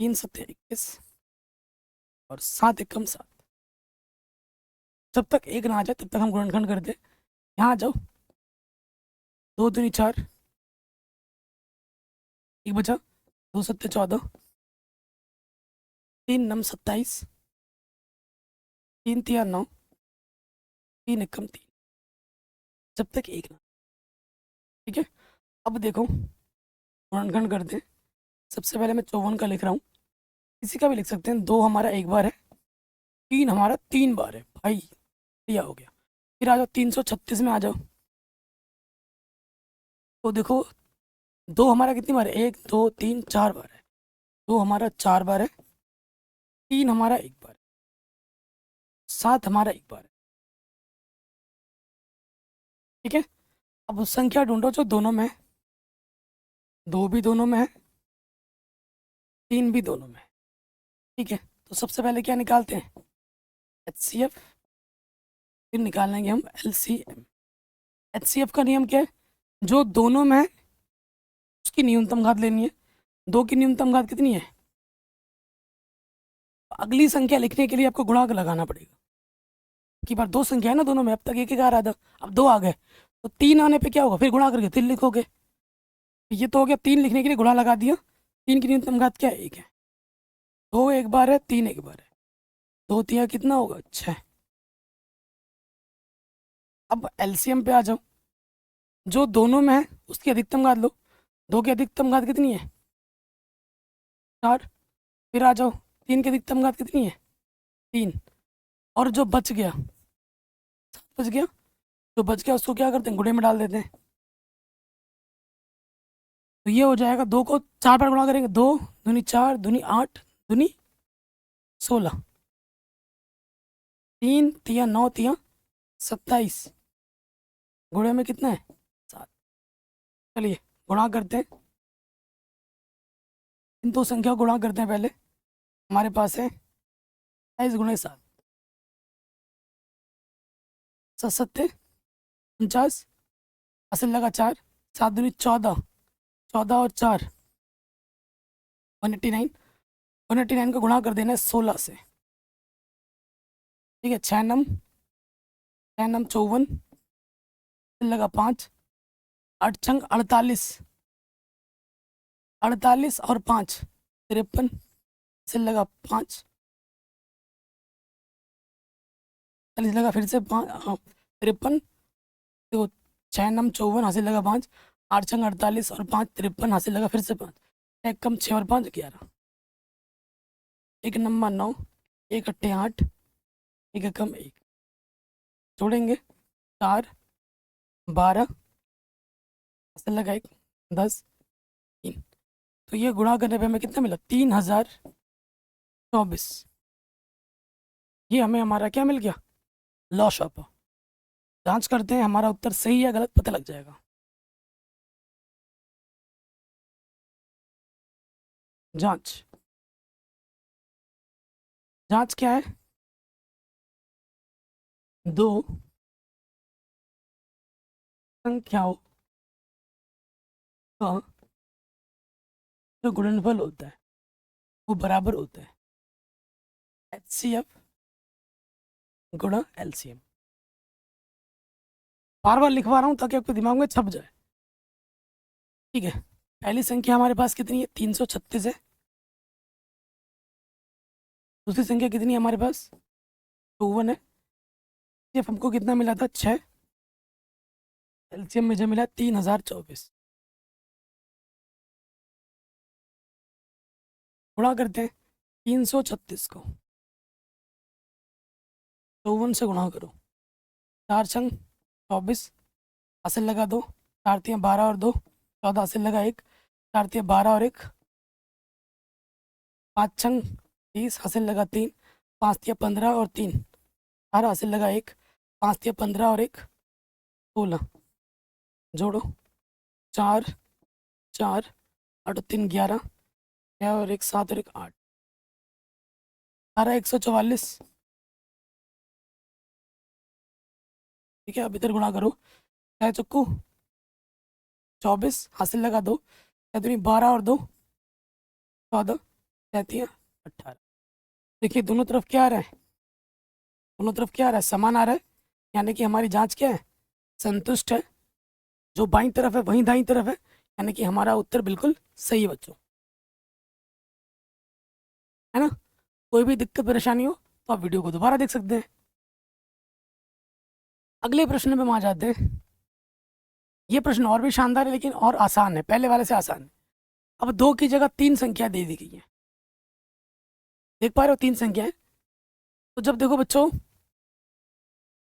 3 सत्ते 21 और 7 एक कम 7। जब तक एक ना आ जाए तब तक हम गुणनखंड करते हैं। यहाँ आ जाओ, 2 दूनी 4, 1 बचा, 2 सत्ते 14, 3 नम 27, 3 3 9, 3 एकम 3, जब तक एक ना। ठीक है, अब देखो गुणनखंड करते हैं। सबसे पहले मैं 54 का लिख रहा हूँ, किसी का भी लिख सकते हैं। 2 हमारा एक बार है, 3 हमारा 3 बार है भाई, दिया हो गया। फिर आ जाओ 336 में आ जाओ, तो देखो 2 हमारा कितनी बार है, 1 2 3 4 बार है। 2 हमारा 4 बार है, 3 हमारा एक बार है, 7 हमारा एक बार है। ठीक है, अब उस संख्या ढूंढो जो दोनों में है। 2 भी दोनों में है, 3 भी दोनों में है। ठीक है, तो सबसे पहले क्या निकालते हैं, HCF, फिर निकालेंगे हम LCM। HCF का नियम क्या है, जो दोनों में है उसकी न्यूनतम घात लेनी है। 2 की न्यूनतम घात कितनी है, अगली संख्या लिखने के लिए आपको गुणांक लगाना पड़ेगा। की बार 2 संख्या है ना दोनों में, अब तक एक एक आ रहा था, अब 2 आ गए, तो 3 आने पे क्या होगा, फिर गुणा करके 3 लिखोगे। ये तो हो गया, 3 लिखने के लिए गुणा लगा दिया। 3 की न्यूनतम घात क्या है, 1 है। 2 एक बार है, 3 एक बार है, 2 3 कितना होगा, 6। अब LCM पे आ जाओ, जो दोनों में है उसकी अधिकतम घात लो। 2 की अधिकतम घात कितनी है, 4। फिर आ जाओ 3 की अधिकतम घात कितनी है, 3। और जो बच गया, 7 बच गया, जो बच गया उसको क्या करते हैं, गुणे में डाल देते हैं। तो ये हो जाएगा, 2 को 4 बार गुणा करेंगे, 2 दूनी 4 दूनी 8 दूनी 16, 3 तिया 9 तिया 27, गुणे में कितना है, 7। चलिए गुणा करते हैं, इन दो संख्या को गुणा करते हैं। पहले हमारे पास है 27 गुणे 7, 7 सत्ते 49, असल लगा 4, 7 दूनी 14, 14 और 4 189, 189 का गुणा कर देना है 16 से। ठीक है, 6 नम 54, लगा 5, 8 छंग 48, 48 और 5 53, से लगा 5, 40 लगा फिर से 5, हाँ 53। तो 6 नम 54 हासिल लगा 5, 8 छंग 48 और 5 53 हासिल लगा फिर से 5, एक कम 6 और 5 11, एक नंबर 9, एक अट्ठे 8, एक कम 1, जोड़ेंगे 4 12 हासिल लगा 1 10 3। तो ये गुणा करने पे हमें कितना मिला, 3024। ये हमें हमारा क्या मिल गया, लॉस ऑफ। जांच करते हैं हमारा उत्तर सही या गलत, पता लग जाएगा। जांच, जांच क्या है, 2 संख्याओं का जो गुणनफल होता है वो बराबर होता है HCF गुणा LCM। बार बार लिखवा रहा हूँ ताकि आपके दिमाग में छप जाए। ठीक है, पहली संख्या हमारे पास कितनी है, 336 है। दूसरी संख्या कितनी है हमारे पास, 51 है। ये हमको कितना मिला था, 6। LCM मुझे मिला 3024। गुणा करते हैं 336 को 54 से गुणा करो, 4 छंग 24, हासिल लगा 2, 4 तियाँ 12 और 2 14, हासिल लगा 1, 4 तियाँ 12 और 1 5 छंग 30, हासिल लगा 3, 5 तियाँ 15 और 3 18, हासिल लगा 1, 5 तियाँ 15 और 1 16, जोड़ो 4 4 8 और 3 11, 6 और 1 7 और 1 8, 144। ठीक है, अब इधर गुणा करो, 6 चक्कू 24, हासिल लगा 2, 12 और 2 14, 33 18। देखिए दोनों तरफ क्या आ रहा है, दोनों तरफ क्या आ रहा है, समान आ रहा है। यानी कि हमारी जांच क्या है, संतुष्ट है। जो बाईं तरफ है वहीं दाईं तरफ है, यानी कि हमारा उत्तर बिल्कुल सही है बच्चों, है ना। कोई भी दिक्कत परेशानी हो तो आप वीडियो को दोबारा देख सकते हैं। अगले प्रश्न पे हम आ जाते हैं। ये प्रश्न और भी शानदार है लेकिन और आसान है, पहले वाले से आसान है। अब 2 की जगह 3 संख्या दे दी गई है, देख पा रहे हो 3 संख्या है। तो जब देखो बच्चों,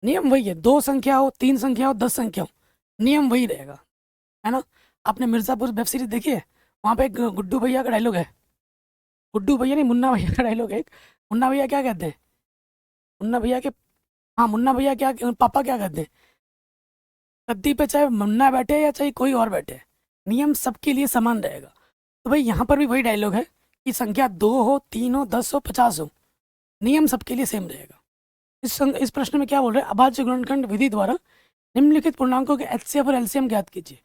नियम वही है, 2 संख्या हो, 3 संख्या हो, 10 संख्या हो, नियम वही रहेगा, है ना। आपने मिर्ज़ापुर वेब सीरीज देखी है? वहाँ पे एक गुड्डू भैया का डायलॉग है, गुड्डू भैया नहीं, मुन्ना भैया का डायलॉग है एक। मुन्ना भैया क्या कहते हैं? मुन्ना भैया के, हाँ मुन्ना भैया क्या, पापा क्या कहते हैं? गद्दी पे चाहे मुन्ना बैठे या चाहे कोई और बैठे, नियम सबके लिए समान रहेगा। तो भाई यहाँ पर भी वही डायलॉग है कि संख्या 2 हो, 3 हो, 10 हो, 50 हो, नियम सबके लिए सेम रहेगा। इस प्रश्न में क्या बोल रहे हैं? अभाज्य गुणनखंड विधि द्वारा निम्नलिखित पूर्णांकों के एचसीएफ और एलसीएम ज्ञात कीजिए।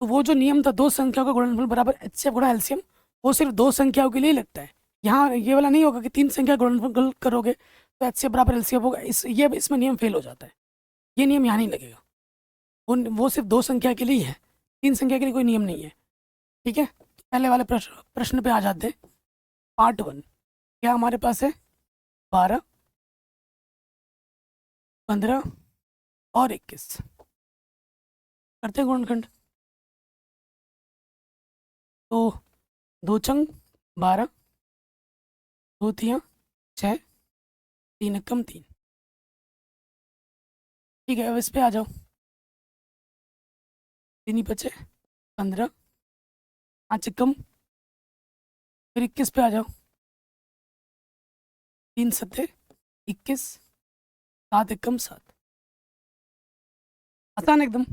तो वो जो नियम था 2 संख्याओं का गुणनफल बराबर एचसीएफ गुणा एलसीएम, वो सिर्फ 2 संख्याओं के लिए ही लगता है। यहाँ ये वाला नहीं होगा कि 3 संख्या गुणनफल करोगे तो एचसीएफ बराबर एलसीएम होगा, इसमें नियम फेल हो जाता है। ये नियम यहाँ नहीं लगेगा, वो सिर्फ 2 संख्या के लिए ही है, 3 संख्या के लिए कोई नियम नहीं है। ठीक है, तो पहले वाले प्रश्न पे आ जाते हैं। पार्ट 1 क्या हमारे पास है? 12, 15 और 21 करते हैं गुणनखंड। तो 2 चंग 12, 2 तियाँ 6, 3 एकम 3। ठीक है, अब इस पे आ जाओ। 3 ही बचे, 15, 5 एकम, फिर 21 पे आ जाओ। 3 सत्ते 21, 7 एकम 7। आसान एकदम।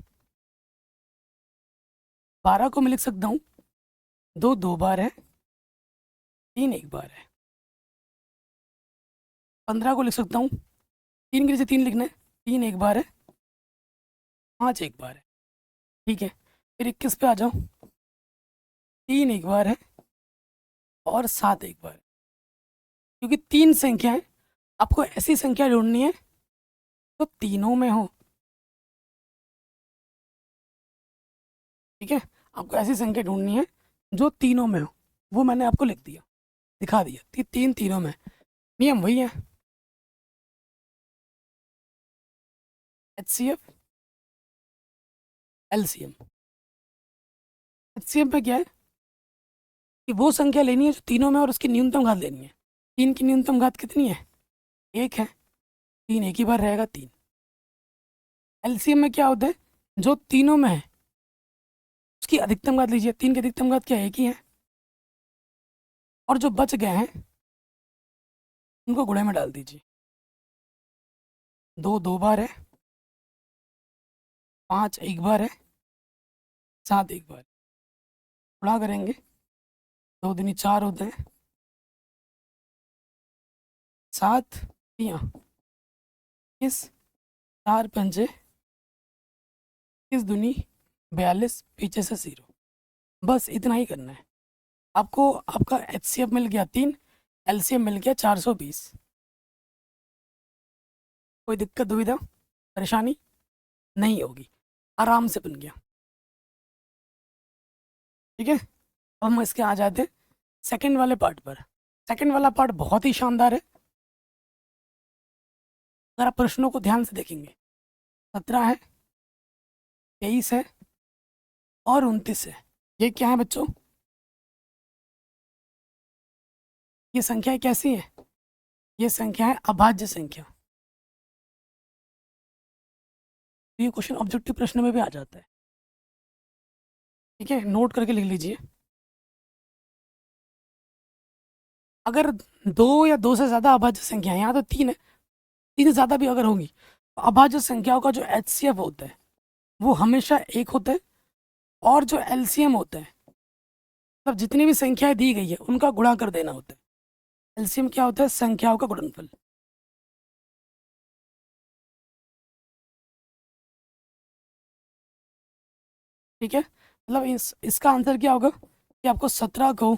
12 को मैं लिख सकता हूँ 2 2 बार है, 3 1 बार है। 15 को लिख सकता हूँ, 3 के नीचे 3 लिखना है, 3 1 बार है, 5 1 बार है। ठीक है, फिर 21 पे आ जाओ। 3 1 बार है और 7 1 बार है। क्योंकि 3 संख्या है, आपको ऐसी संख्या ढूंढनी है तो तीनों में हो। ठीक है, आपको ऐसी संख्या ढूंढनी है जो तीनों में हो, वो मैंने आपको लिख दिया, दिखा दिया कि 3 तीनों में। नियम वही है, एचसीएफ एलसीएम। एचसीएफ में क्या है कि वो संख्या लेनी है जो तीनों में और उसकी न्यूनतम घात लेनी है। 3 की न्यूनतम घात कितनी है? 1 है, 3 एक ही बार रहेगा 3। एलसीएम में क्या होता है? जो तीनों में है उसकी अधिकतम घात लीजिए। 3 की अधिकतम घात क्या है? 1 ही है। और जो बच गए हैं उनको गुणे में डाल दीजिए। 2 2 बार है, 5 1 बार है, 7 1 बार। गुणा करेंगे, 2 दूनी 4 होते हैं, 7 तियाँ 21, 4 पंजे 21 दूनी 42, पीछे से 0। बस इतना ही करना है आपको। आपका एचसीएफ मिल गया 3, एलसीएम मिल गया 420। कोई दिक्कत दुविधा परेशानी नहीं होगी, आराम से बन गया। ठीक है, अब हम इसके आ जाते हैं सेकंड वाले पार्ट पर। सेकंड वाला पार्ट बहुत ही शानदार है। अगर आप प्रश्नों को ध्यान से देखेंगे, 17 है, 23 है और 29 है। ये क्या है बच्चों? ये संख्याएं कैसी है? ये संख्या है अभाज्य संख्या। तो ये क्वेश्चन ऑब्जेक्टिव प्रश्न में भी आ जाता है। ठीक है, नोट करके लिख लीजिए। अगर 2 या 2 से ज़्यादा अभाज्य संख्या है, यहाँ तो 3 है, 3 से ज़्यादा भी अगर होंगी, तो अभाज्य संख्याओं का जो एचसीएफ होता है वो हमेशा 1 होता है। और जो एलसीएम होता है, मतलब जितनी भी संख्याएं दी गई है उनका गुणा कर देना होता है। एलसीएम क्या होता है? संख्याओं का गुणनफल। ठीक है, मतलब इसका आंसर क्या होगा कि आपको 17 को,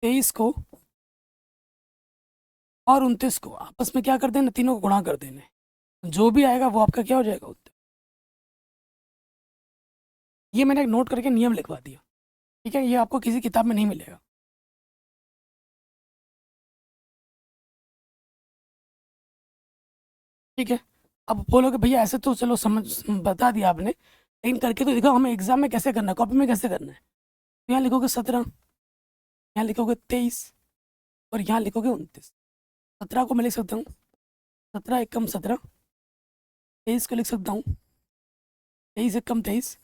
23 को और 29 को आपस में क्या कर देना? तीनों को गुणा कर देना है। जो भी आएगा वो आपका क्या हो जाएगा? उत्तर। ये मैंने एक नोट करके नियम लिखवा दिया। ठीक है, ये आपको किसी किताब में नहीं मिलेगा। ठीक है। अब बोलोगे भैया ऐसे तो चलो समझ बता दिया आपने, लेकिन करके तो दिखाओ हमें एग्जाम में कैसे करना है, कॉपी में कैसे करना है। तो यहाँ लिखोगे 17, यहाँ लिखोगे 23 और यहाँ लिखोगे 29। 17 को मैं लिख सकता हूँ 17 एकम 17, 23 को लिख सकता हूँ 23 एकम 23,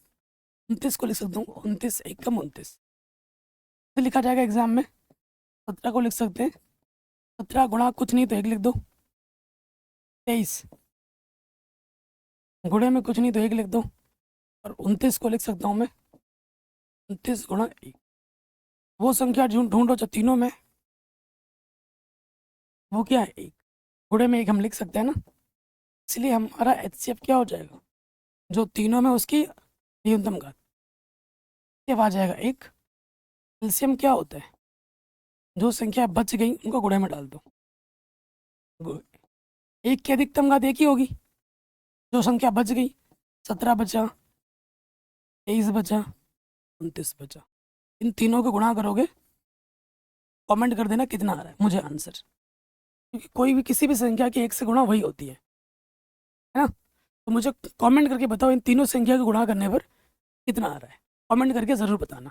29 को लिख सकता हूँ 29 एकम 29। तो लिखा जाएगा एग्जाम में। 17 को लिख सकते हैं 17 गुणा कुछ नहीं तो 1 लिख दो, 23 गुणे में कुछ नहीं तो 1 लिख दो, और 29 को लिख सकता हूँ मैं 29 गुणा 1। वो संख्या ढूंढो जो तीनों में, वो क्या है 1, गुणे में 1 हम लिख सकते हैं ना, इसलिए हमारा HCF क्या हो जाएगा, जो तीनों में उसकी न्यूनतम घात, ये आ जाएगा 1। एलसीएम क्या होता है, जो संख्या बच गई उनको गुणे में डाल दो। 1 की अधिकतम घात 1 ही होगी, जो संख्या बच गई 17 बचा, 23 बचा, 29 बचा, इन तीनों को गुणा करोगे, कमेंट कर देना कितना आ रहा है मुझे आंसर, क्योंकि कोई भी किसी भी संख्या की 1 से गुणा वही होती है ना। तो मुझे कमेंट करके बताओ इन तीनों संख्या को गुणा करने पर कितना आ रहा है, कमेंट करके ज़रूर बताना।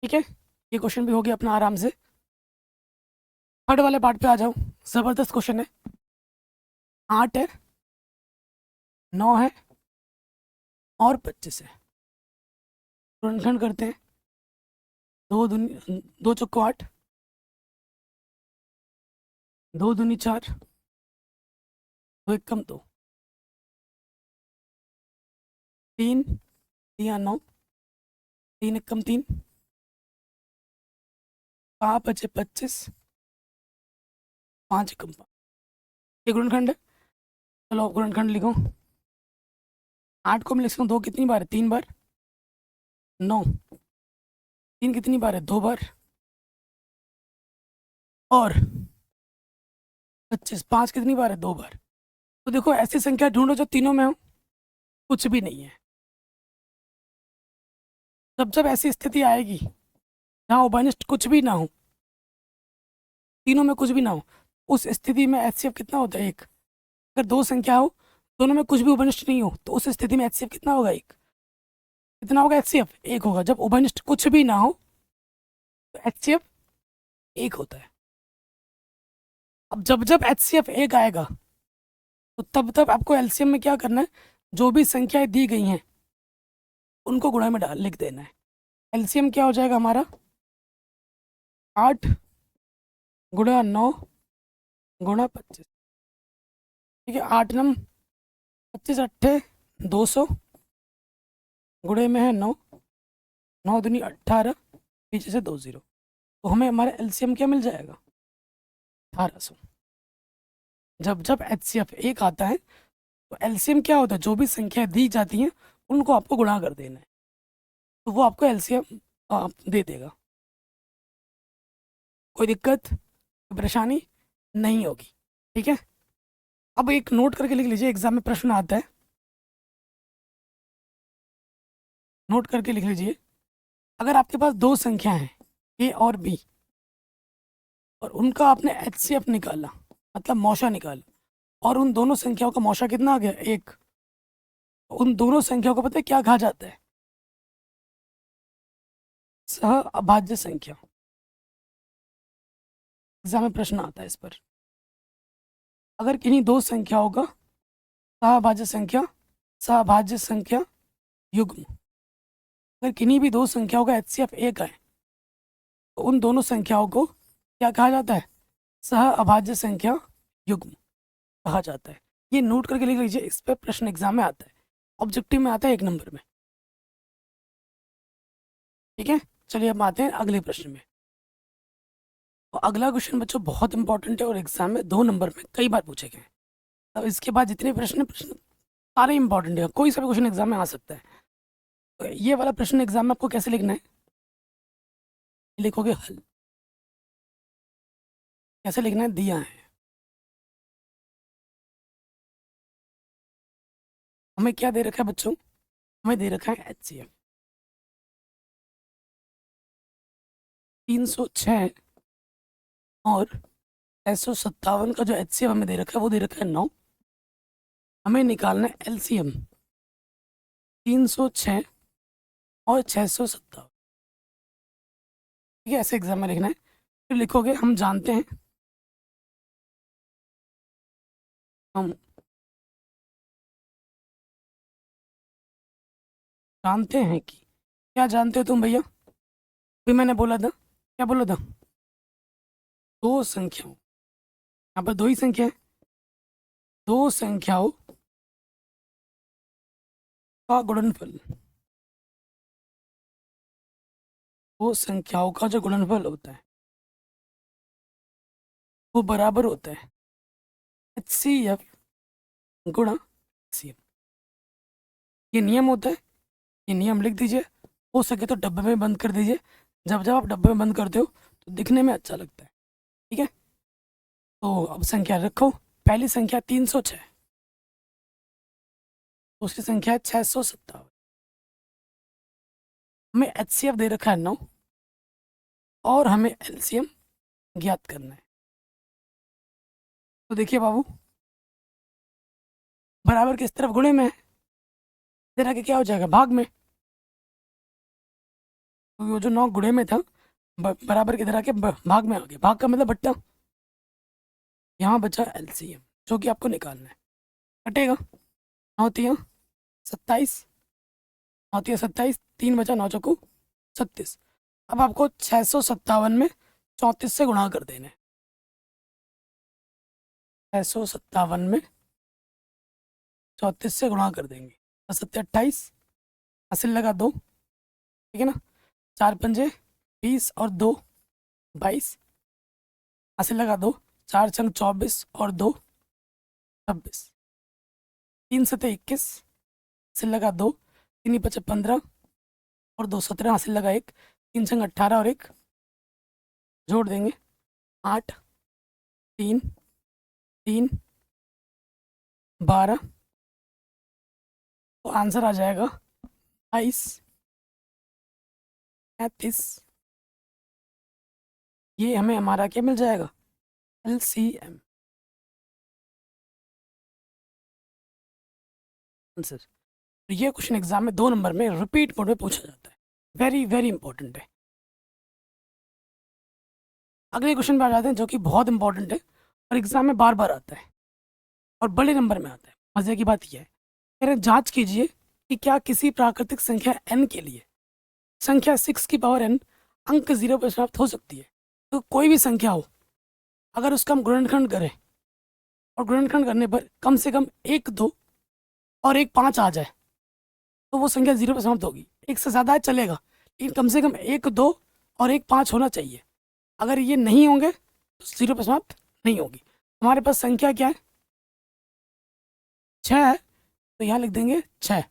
ठीक है, ये क्वेश्चन भी हो गया अपना आराम से। थर्ड वाले पार्ट पे आ जाओ, ज़बरदस्त क्वेश्चन है। 8 है, 9 है और 25 है। गुणनखंड करते हैं, 2 चौको 8, 2 दूनी 4, 2 एकम 2, 3 या 9, 3 एकम 3, 5 बचे 25, 5 एकम 5। ये गुणनखंड है। चलो गुणनखंड लिखो। 8 को मैं लिख सकता हूँ 2 कितनी बार है, 3 बार, 9 3 कितनी बार है, 2 बार, और 25 5 कितनी बार है, 2 बार। तो देखो ऐसी संख्या ढूंढो जो तीनों में हो, कुछ भी नहीं है। जब जब ऐसी स्थिति आएगी जहाँ उभयनिष्ठ कुछ भी ना हो, तीनों में कुछ भी ना हो, उस स्थिति में HCF कितना होता है, 1। अगर 2 संख्या हो, दोनों में कुछ भी उभयनिष्ठ नहीं हो, तो उस स्थिति में HCF कितना होगा, 1। कितना होगा HCF, 1 होगा। जब उभयनिष्ठ कुछ भी ना हो तो HCF 1 होता है। अब जब जब HCF 1 आएगा तो तब तब आपको LCM में क्या करना है, जो भी संख्याएं दी गई हैं उनको गुणा में डाल लिख देना है। LCM क्या हो जाएगा हमारा, 8 गुणा 9 गुणा 25। ठीक है, 8 नम 25 अट्ठे 200, गुणे में है 9, 9 दूनी 18, पीछे से 2 0, तो हमें हमारा LCM क्या मिल जाएगा, 1800। जब जब HCF 1 आता है तो LCM क्या होता है, जो भी संख्या दी जाती हैं उनको आपको गुणा कर देना है, तो वो आपको LCM दे देगा। कोई दिक्कत, कोई परेशानी नहीं होगी। ठीक है, अब एक नोट करके लिख लीजिए, एग्जाम में प्रश्न आता है, नोट करके लिख लीजिए। अगर आपके पास 2 संख्या हैं A और B, और उनका आपने HCF निकाला, मतलब मौशा निकाला, और उन दोनों संख्याओं का मौशा कितना आ गया, 1। उन दोनों संख्याओं को पता है क्या कहा जाता है, सह अभाज्य संख्या। एग्जाम में प्रश्न आता है इस पर। अगर किन्हीं 2 संख्याओं का सहअभाज्य संख्या युग्म, अगर किन्हीं भी 2 संख्याओं का HCF 1 है तो उन दोनों संख्याओं को क्या कहा जाता है, सहअभाज्य संख्या युग्म कहा जाता है। ये नोट करके लिख लीजिए, इस पर प्रश्न एग्जाम में आता है, ऑब्जेक्टिव में आता है 1 नंबर में। ठीक है, चलिए अब आते हैं अगले प्रश्न में। तो अगला क्वेश्चन बच्चों बहुत इंपॉर्टेंट है और एग्जाम में 2 नंबर में कई बार पूछे गए। अब इसके बाद जितने प्रश्न सारे इंपॉर्टेंट है, कोई सा भी क्वेश्चन एग्जाम में आ सकता है। तो ये वाला प्रश्न एग्जाम में आपको कैसे लिखना है, लिखोगे हल। कैसे लिखना है, दिया है हमें, क्या दे रखा है बच्चों, हमें दे रखा है HCF 306 और 657 का जो HCF हमें दे रखा है वो दे रखा है 9। हमें निकालना है LCM 306 और 657। ठीक है, ऐसे एग्जाम में लिखना है। फिर लिखोगे हम जानते हैं कि क्या जानते हो तुम भैया? भी मैंने बोला था, क्या बोला था? दो संख्याओं, यहाँ पर दो ही संख्या है, दो संख्याओं का गुणनफल, दो संख्याओं का जो गुणनफल होता है वो बराबर होता है HCF गुणा HCM। ये नियम होता है, ये नियम लिख दीजिए। हो सके तो डब्बे में बंद कर दीजिए। जब जब आप डब्बे में बंद करते हो तो दिखने में अच्छा लगता है। ठीक है, तो अब संख्या रखो। पहली संख्या 306, दूसरी संख्या है 657। हमें HCF दे रखा है 9 और हमें LCM ज्ञात करना है। तो देखिए बाबू, बराबर किस तरफ गुणे में है, दे रखा क्या हो जाएगा भाग में। तो वो जो 9 गुणे में था बराबर की तरह के भाग में आ गया। भाग का मतलब बट्टा। यहाँ बचा LCM जो कि आपको निकालना है। कटेगा, 9×3 = 27, 9×3 = 27, 3 बचा, 9 चौको 36। अब आपको 657 में 34 से गुणा कर देना है। 657 में 34 से गुणा कर देंगे, 7×7 = 28, हासिल लगा 2। ठीक है ना, 4×5 = 20 और 2 = 22, हासिल लगा 2। 4×6 = 24 और 2 = 26। 3×7 = 21, हासिल लगा 2। 3×5 = 15 और 2 = 17, हासिल लगा 1। 3×6 = 18 और 1 जोड़ देंगे 8, 3, 3, 12। तो आंसर आ जाएगा 22, 33। ये हमें हमारा क्या मिल जाएगा, LCM आंसर। तो ये क्वेश्चन एग्जाम में 2 नंबर में रिपीट मोड में पूछा जाता है। वेरी वेरी इंपॉर्टेंट है। अगले क्वेश्चन पे आ जाते हैं जो कि बहुत इंपॉर्टेंट है और एग्जाम में बार बार आता है और बड़े नंबर में आता है। मजे की बात यह है, कह रहे हैं जांच कीजिए कि क्या किसी प्राकृतिक संख्या n के लिए संख्या 6n अंक 0 पर समाप्त हो सकती है। तो कोई भी संख्या हो, अगर उसका हम गुणनखंड करें और गुणनखंड करने पर कम से कम 1, 2 और 1, 5 आ जाए तो वो संख्या 0 पर समाप्त होगी। 1 से ज़्यादा है चलेगा, लेकिन कम से कम 1, 2 और 1, 5 होना चाहिए। अगर ये नहीं होंगे तो 0 पर समाप्त नहीं होगी। हमारे पास संख्या क्या है, 6 है, तो यहाँ लिख देंगे 6।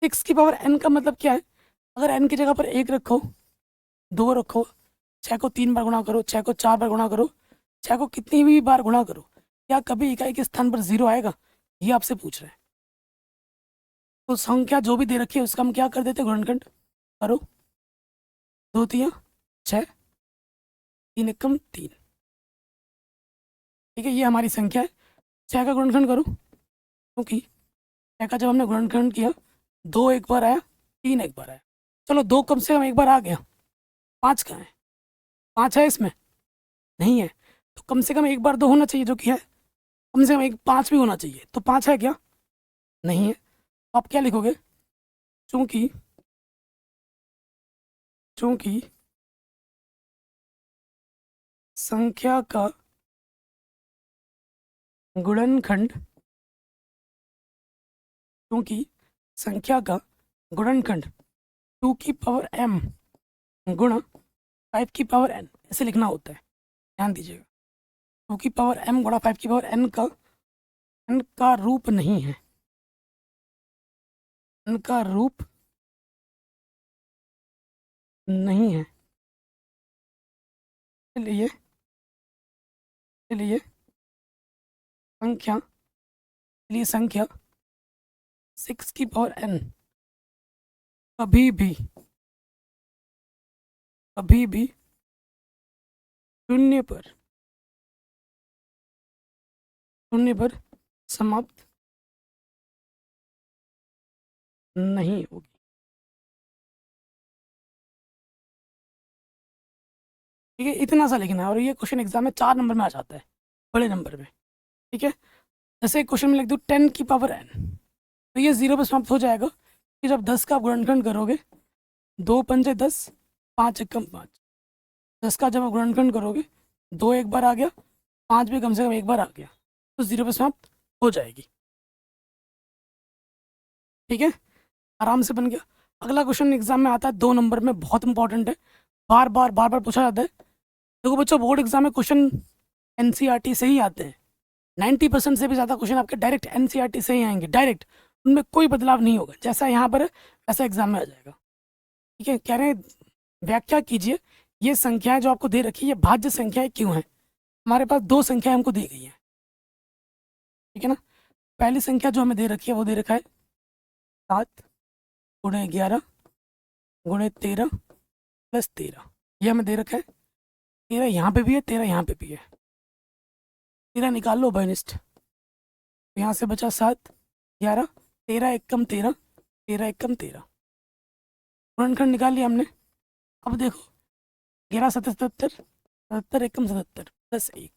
6n का मतलब क्या है, अगर n की जगह पर 1 रखो, 2 रखो, 6 को 3 बार गुणा करो, 6 को 4 बार गुणा करो, 6 को कितनी भी बार गुणा करो, क्या कभी इकाई के स्थान पर 0 आएगा, ये आपसे पूछ रहे हैं। तो संख्या जो भी दे रखी है उसका हम क्या कर देते हैं, गुणनखंड करो। 2 × 3 = 6, 3 × 1 = 3। ठीक है, ये हमारी संख्या है। 6 का गुणनखंड करो, क्योंकि 6 का जब हमने गुणनखंड किया 2 एक बार आया, 3 एक बार आया। चलो 2 कम से कम एक बार आ गया, 5 कहाँ है, 5 है इसमें नहीं है, तो कम से कम एक बार 2 होना चाहिए जो कि है। कम से कम एक 5 भी होना चाहिए, तो 5 है क्या, नहीं है। तो आप क्या लिखोगे, चूंकि चूंकि संख्या का गुणनखंड क्योंकि संख्या का गुणनखंड 2 की पावर m गुणा 5 की पावर n ऐसे लिखना होता है। ध्यान दीजिएगा, 2 की पावर m गुणा 5 की पावर n का रूप नहीं है, n का रूप नहीं है। इसलिए संख्या 6 की पावर n कभी भी शून्य पर शून्य पर समाप्त नहीं होगी। ठीक है, इतना सा लिखना है और ये क्वेश्चन एग्जाम में 4 नंबर में आ जाता है, बड़े नंबर में। ठीक है, जैसे क्वेश्चन में लिख दूँ 10 की पावर n, तो ये 0 पे समाप्त हो जाएगा कि जब 10 का आप गुणनखंड करोगे, 2 पंजे 10, 5 एकम 5, 10 का जब आप गुणनखंड करोगे, 2 एक बार आ गया, 5 भी कम से कम एक बार आ गया, तो 0 पे समाप्त हो जाएगी। ठीक है, आराम से बन गया। अगला क्वेश्चन एग्जाम में आता है 2 नंबर में, बहुत इंपॉर्टेंट है, बार बार पूछा जाता है। देखो बच्चों, बोर्ड एग्जाम में क्वेश्चन एनसीईआरटी से ही आते हैं, 90% से भी ज़्यादा क्वेश्चन आपके डायरेक्ट एनसीईआरटी से ही आएंगे, डायरेक्ट, उनमें कोई बदलाव नहीं होगा, जैसा यहाँ पर है वैसा एग्जाम में आ जाएगा। ठीक है, कह रहे हैं व्याख्या कीजिए, ये संख्याएं जो आपको दे रखी है ये भाज्य संख्याएं क्यों हैं। हमारे पास 2 संख्याएं हमको दी गई हैं। ठीक है ना, पहली संख्या जो हमें दे रखी है वो दे रखा है 7 गुणे 11 गुणे 13 प्लस 13, ये हमें दे रखा है। 13 यहाँ पे भी है, 13 यहाँ पे भी है, 13 निकाल लो बहनिष्ठ, यहाँ से बचा 7 11, 13 एकम 13, 13 एकम 13, गुणनखंड निकाल लिया हमने। अब देखो 11 77, 77 एकम 77 प्लस 1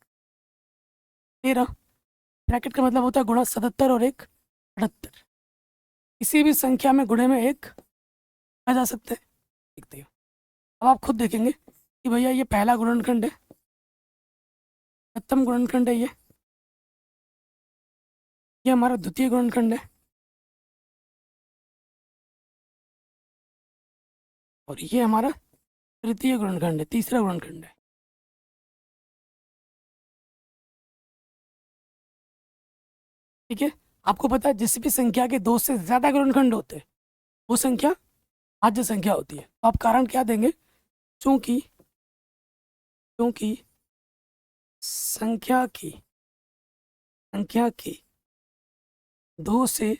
13, ब्रैकेट का मतलब होता है गुणा 77 और 1 78, किसी भी संख्या में गुणे में 1 आ जा सकते हैं। देखते हो, अब आप खुद देखेंगे कि भैया ये पहला गुणनखंड है, प्रथम गुणनखंड है, ये हमारा द्वितीय गुणनखंड है, और ये हमारा तृतीय गुणनखंड है, तीसरा गुणनखंड है। ठीक है, आपको पता है जिस भी संख्या के 2 से ज्यादा गुणनखंड होते हैं वो संख्या भाज्य संख्या होती है। तो आप कारण क्या देंगे, चूंकि चूंकि संख्या की 2 से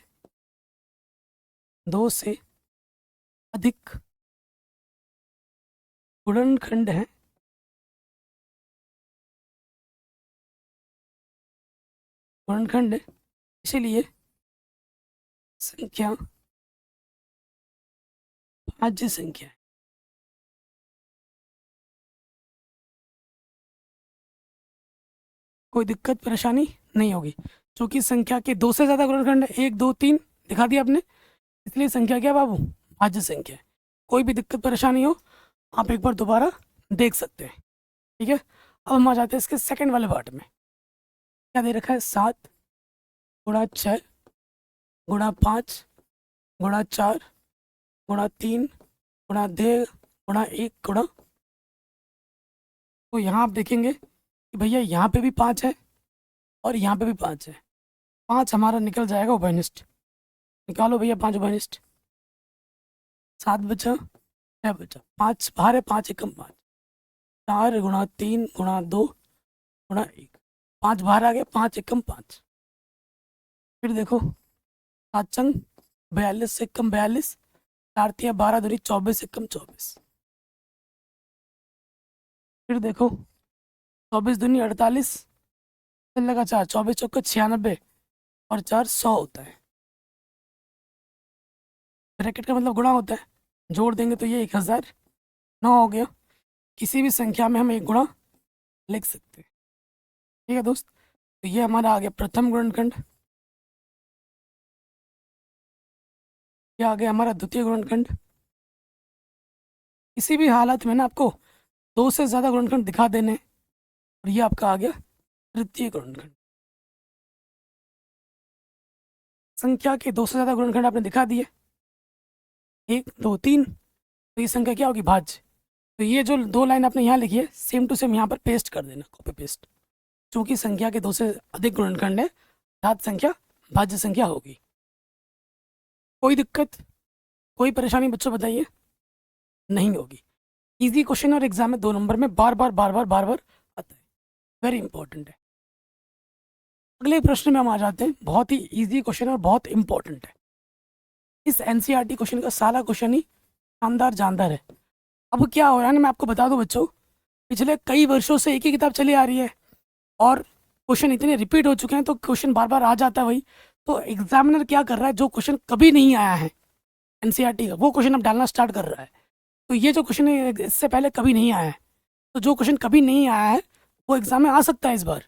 अधिक गुणनखंड है, गुणनखंड है, इसीलिए संख्या भाज्य संख्या है। कोई दिक्कत परेशानी नहीं होगी, क्योंकि संख्या के 2 से ज़्यादा गुणनखंड है, 1 2 3 दिखा दिया आपने, इसलिए संख्या क्या बाबू, भाज्य संख्या है। कोई भी दिक्कत परेशानी हो आप एक बार दोबारा देख सकते हैं। ठीक है, अब हम आ जाते हैं इसके सेकंड वाले पार्ट में। क्या दे रखा है, 7 गुणा 6 गुणा 5 गुणा 4 गुणा 3 गुणा 2 गुणा 1 गुणा, तो यहाँ आप देखेंगे कि भैया यहाँ पे भी 5 है और यहाँ पे भी 5 है, 5 हमारा निकल जाएगा उभयनिष्ठ, निकालो भैया 5 उभयनिष्ठ, 7 बचा 6 बचा, 5 बाहर है, 5 एकम 5, 4 गुणा 3 गुणा 2 गुणा 1, 5 बाहर आ गया, 5 एकम 5, फिर देखो 7 चंग 42 एकम 42, 4 तिया 12 दूनी 24 एकम 24, फिर देखो 24 दूनी 48, लगा 4, 24 चौका 96 और 4 100 होता है। ब्रैकेट का मतलब गुणा होता है, जोड़ देंगे तो ये 1009 हो गया। किसी भी संख्या में हम एक गुणा लिख सकते हैं। ठीक है दोस्त, तो ये हमारा आ गया प्रथम गुणनखंड, ये आ गया हमारा द्वितीय गुणनखंड। किसी भी हालत में ना आपको 2 से ज़्यादा गुणनखंड दिखा देने, और ये आपका आ गया तृतीय गुणनखंड। संख्या के 2 से ज़्यादा गुणनखंड आपने दिखा दिए, 1 2 3, तो ये संख्या क्या होगी, भाज्य। तो ये जो 2 लाइन आपने यहाँ लिखी है सेम टू सेम यहाँ पर पेस्ट कर देना, कॉपी पेस्ट, क्योंकि संख्या के 2 से अधिक गुणनखंड है, अर्थात संख्या भाज्य संख्या होगी। कोई दिक्कत, कोई परेशानी बच्चों बताइए, नहीं होगी। इजी क्वेश्चन और एग्जाम में 2 नंबर में बार बार आता है, वेरी इंपॉर्टेंट है। अगले प्रश्न में हम आ जाते हैं, बहुत ही इजी क्वेश्चन और बहुत इंपॉर्टेंट है। इस एनसीईआरटी क्वेश्चन का सारा क्वेश्चन ही शानदार जानदार है। अब क्या हो रहा है ना, मैं आपको बता दूं बच्चों, पिछले कई वर्षों से एक ही किताब चली आ रही है और क्वेश्चन इतने रिपीट हो चुके हैं तो क्वेश्चन बार बार आ जाता है वही। तो एग्जामिनर क्या कर रहा है, जो क्वेश्चन कभी नहीं आया है एनसीईआरटी का, वो क्वेश्चन अब डालना स्टार्ट कर रहा है। तो ये जो क्वेश्चन है इससे पहले कभी नहीं आया है, तो जो क्वेश्चन कभी नहीं आया है वो एग्जाम में आ सकता है इस बार।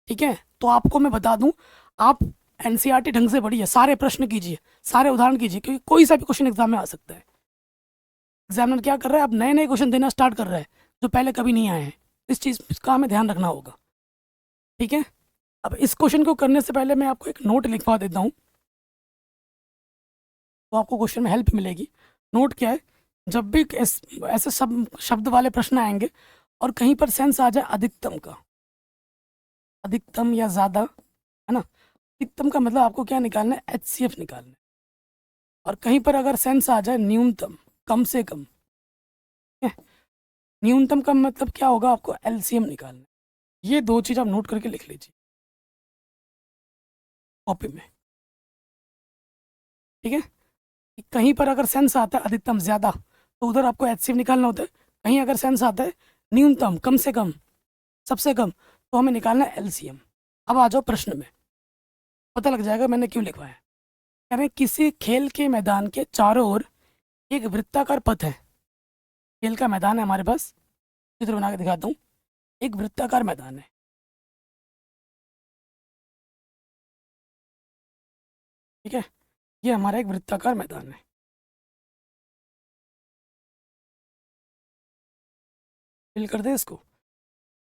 ठीक है, तो आपको मैं बता दूं, आप एनसीईआरटी ढंग से पढ़िए, सारे प्रश्न कीजिए, सारे उदाहरण कीजिए, क्योंकि कोई सा भी क्वेश्चन एग्जाम में आ सकता है। एग्जामिनर क्या कर रहा है, अब नए नए क्वेश्चन देना स्टार्ट कर रहा है जो पहले कभी नहीं आए हैं। इस चीज़ का हमें ध्यान रखना होगा। ठीक है, अब इस क्वेश्चन को करने से पहले मैं आपको एक नोट लिखवा देता हूँ, तो आपको क्वेश्चन में हेल्प मिलेगी। नोट क्या है, जब भी ऐसे सब शब्द वाले प्रश्न आएंगे और कहीं पर सेंस आ जाए अधिकतम का, अधिकतम या ज़्यादा, है ना, अधिकतम का मतलब आपको क्या निकालना है, एचसीएफ निकालना है। और कहीं पर अगर सेंस आ जाए न्यूनतम, कम से कम, न्यूनतम का मतलब क्या होगा, आपको एलसीएम निकालना है। ये दो चीज़ आप नोट करके लिख लीजिए कॉपी में। ठीक है, कि कहीं पर अगर सेंस आता है अधिकतम ज़्यादा, तो उधर आपको एचसीएफ निकालना होता है। कहीं अगर सेंस आता है न्यूनतम, कम से कम, सबसे कम, तो हमें निकालना है एलसीएम। अब आ जाओ प्रश्न में, पता लग जाएगा मैंने क्यों लिखवाया है। कह रहे हैं किसी खेल के मैदान के चारों ओर एक वृत्ताकार पथ है। खेल का मैदान है हमारे पास, चित्र बना के दिखाता हूँ। एक वृत्ताकार मैदान है, ठीक है, ये हमारा एक वृत्ताकार मैदान है। फिल कर दे इसको,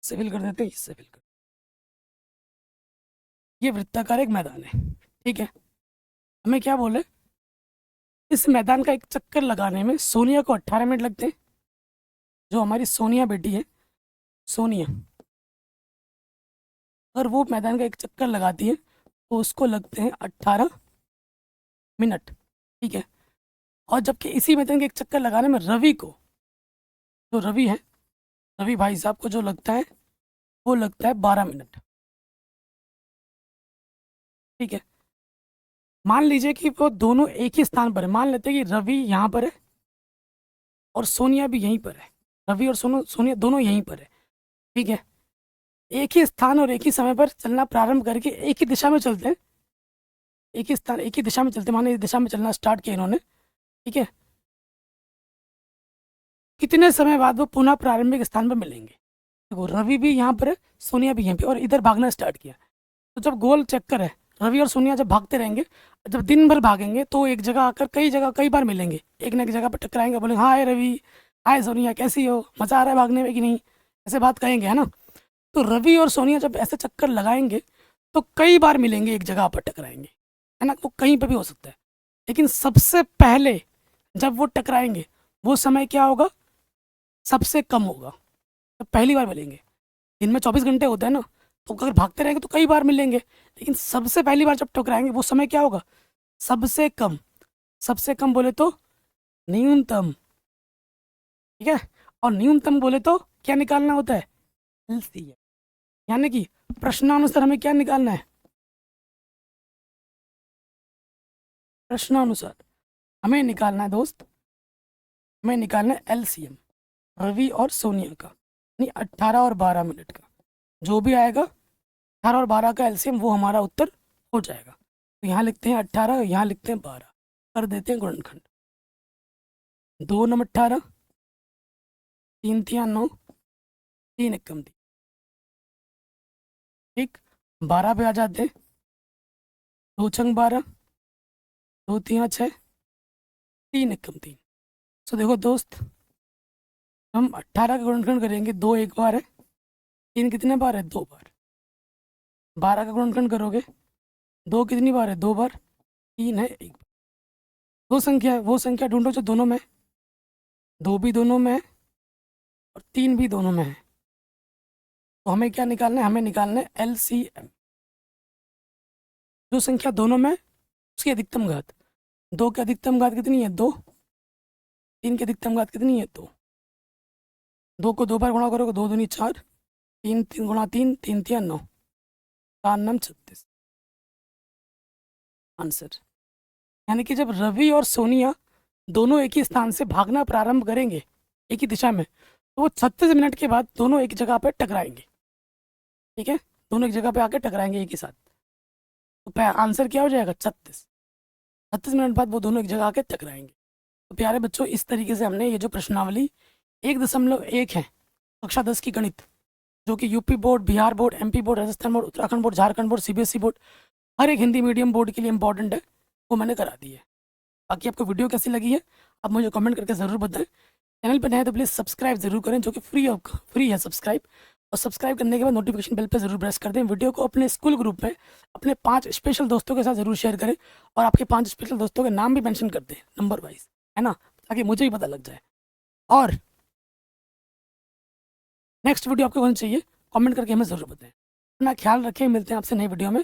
इससे फिल कर देते हैं, इससे फिल कर। ये वृत्ताकार एक मैदान है, ठीक है। हमें क्या बोले, इस मैदान का एक चक्कर लगाने में सोनिया को 18 मिनट लगते हैं। जो हमारी सोनिया बेटी है, सोनिया, अगर वो मैदान का एक चक्कर लगाती है तो उसको लगते हैं 18 मिनट, ठीक है। और जबकि इसी मैदान के एक चक्कर लगाने में रवि को, जो रवि है, रवि भाई साहब को जो लगता है वो लगता है 12 मिनट, ठीक है। मान लीजिए कि वो दोनों एक ही स्थान पर है, मान लेते हैं कि रवि यहाँ पर है और सोनिया भी यहीं पर है, रवि और सोनिया दोनों यहीं पर है, ठीक है। एक ही स्थान और एक ही समय पर चलना प्रारंभ करके एक ही दिशा में चलते हैं, एक ही स्थान एक ही दिशा में चलते, माने इस दिशा में चलना स्टार्ट किया इन्होंने, ठीक है। कितने समय बाद वो पुनः प्रारंभिक स्थान पर मिलेंगे। देखो रवि भी यहाँ पर है, सोनिया भी यहीं पे, और इधर भागना स्टार्ट किया। तो जब गोल चक्कर है, रवि और सोनिया जब भागते रहेंगे, जब दिन भर भागेंगे तो एक जगह आकर कई जगह कई बार मिलेंगे, एक ना एक जगह पर टकराएंगे, बोलेंगे हाय रवि, हाय सोनिया, कैसी हो, मज़ा आ रहा है भागने में कि नहीं, ऐसे बात कहेंगे, है ना। तो रवि और सोनिया जब ऐसे चक्कर लगाएंगे तो कई बार मिलेंगे, एक जगह पर टकराएंगे, है ना, वो कहीं पर भी हो सकता है। लेकिन सबसे पहले जब वो टकराएंगे वो समय क्या होगा, सबसे कम होगा। तो पहली बार मिलेंगे, दिन में 24 घंटे होते हैं ना, तो अगर भागते रहेंगे तो कई बार मिलेंगे, लेकिन सबसे पहली बार जब टकराएंगे वो समय क्या होगा, सबसे कम। सबसे कम बोले तो न्यूनतम, ठीक है। और न्यूनतम बोले तो क्या निकालना होता है, एलसीएम। यानी कि प्रश्नानुसार हमें क्या निकालना है, प्रश्नानुसार हमें निकालना है दोस्त, हमें निकालना है एलसीएम रवि और सोनिया का, यानी 18 और 12 मिनट का। जो भी आएगा 18 और 12 का एलसीएम वो हमारा उत्तर हो जाएगा। तो यहाँ लिखते हैं 18, यहाँ लिखते हैं 12, कर देते हैं गुणनखंड। 2 नम 18, 3 तिया 9, 3 एकम 3, ठीक। 12 पे आ जाते हैं, 2 छंग 12, 2 तिया 6, 3 एकम 3। तो देखो दोस्त, हम 18 का गुणनखंड करेंगे, 2 एक बार है, 3 कितने बार है, 2 बार। 12 का गुणनखंड करोगे, 2 कितनी बार है, 2 बार, 3 है 1 बार। दो संख्या है, वो संख्या ढूंढो जो दोनों में है, 2 भी दोनों में है और 3 भी दोनों में है। तो हमें क्या निकालना है, हमें निकालना है एलसीएम। जो संख्या दोनों में है उसकी अधिकतम घात। 2 की अधिकतम घात कितनी है, 2। 3 की अधिकतम घात कितनी है, 2। 2 को 2 बार गुणा करोगे, 2 दूनी 4, 3 3 गुणा 3, 3 तिया 9, 4 नम 36, आंसर। यानी कि जब रवि और सोनिया दोनों एक ही स्थान से भागना प्रारंभ करेंगे एक ही दिशा में, तो वो 36 मिनट के बाद दोनों एक जगह पर टकराएंगे, ठीक है। दोनों एक जगह पे आके टकराएंगे एक ही साथ। तो आंसर क्या हो जाएगा? 36। 36 मिनट बाद वो दोनों एक जगह आके टकराएंगे। तो प्यारे बच्चों, इस तरीके से हमने ये जो प्रश्नावली 1.1 है कक्षा 10 की गणित, जो कि UP board, Bihar board, MP board, Rajasthan board, Uttarakhand board, Jharkhand board, CBSE board, हर एक हिंदी मीडियम बोर्ड के लिए इंपॉर्टेंट है, वो मैंने करा दी है। बाकी आपको वीडियो कैसी लगी है आप मुझे कमेंट करके ज़रूर बताएं। चैनल पर नए हैं तो प्लीज़ सब्सक्राइब जरूर करें, जो कि फ्री है सब्सक्राइब। और सब्सक्राइब करने के बाद नोटिफिकेशन बेल पर जरूर प्रेस कर दें। वीडियो को अपने स्कूल ग्रुप में अपने 5 स्पेशल दोस्तों के साथ जरूर शेयर करें, और आपके 5 स्पेशल दोस्तों के नाम भी मेंशन कर दें नंबर वाइज, है ना, ताकि मुझे भी पता लग जाए। और नेक्स्ट वीडियो आपको कौन चाहिए कमेंट करके हमें ज़रूर बताएं। अपना ख्याल रखें, मिलते हैं आपसे नई वीडियो में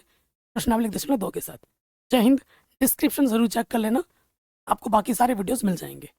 प्रश्नावली 1.2 के साथ। जय हिंद। डिस्क्रिप्शन ज़रूर चेक कर लेना, आपको बाकी सारे वीडियोस मिल जाएंगे।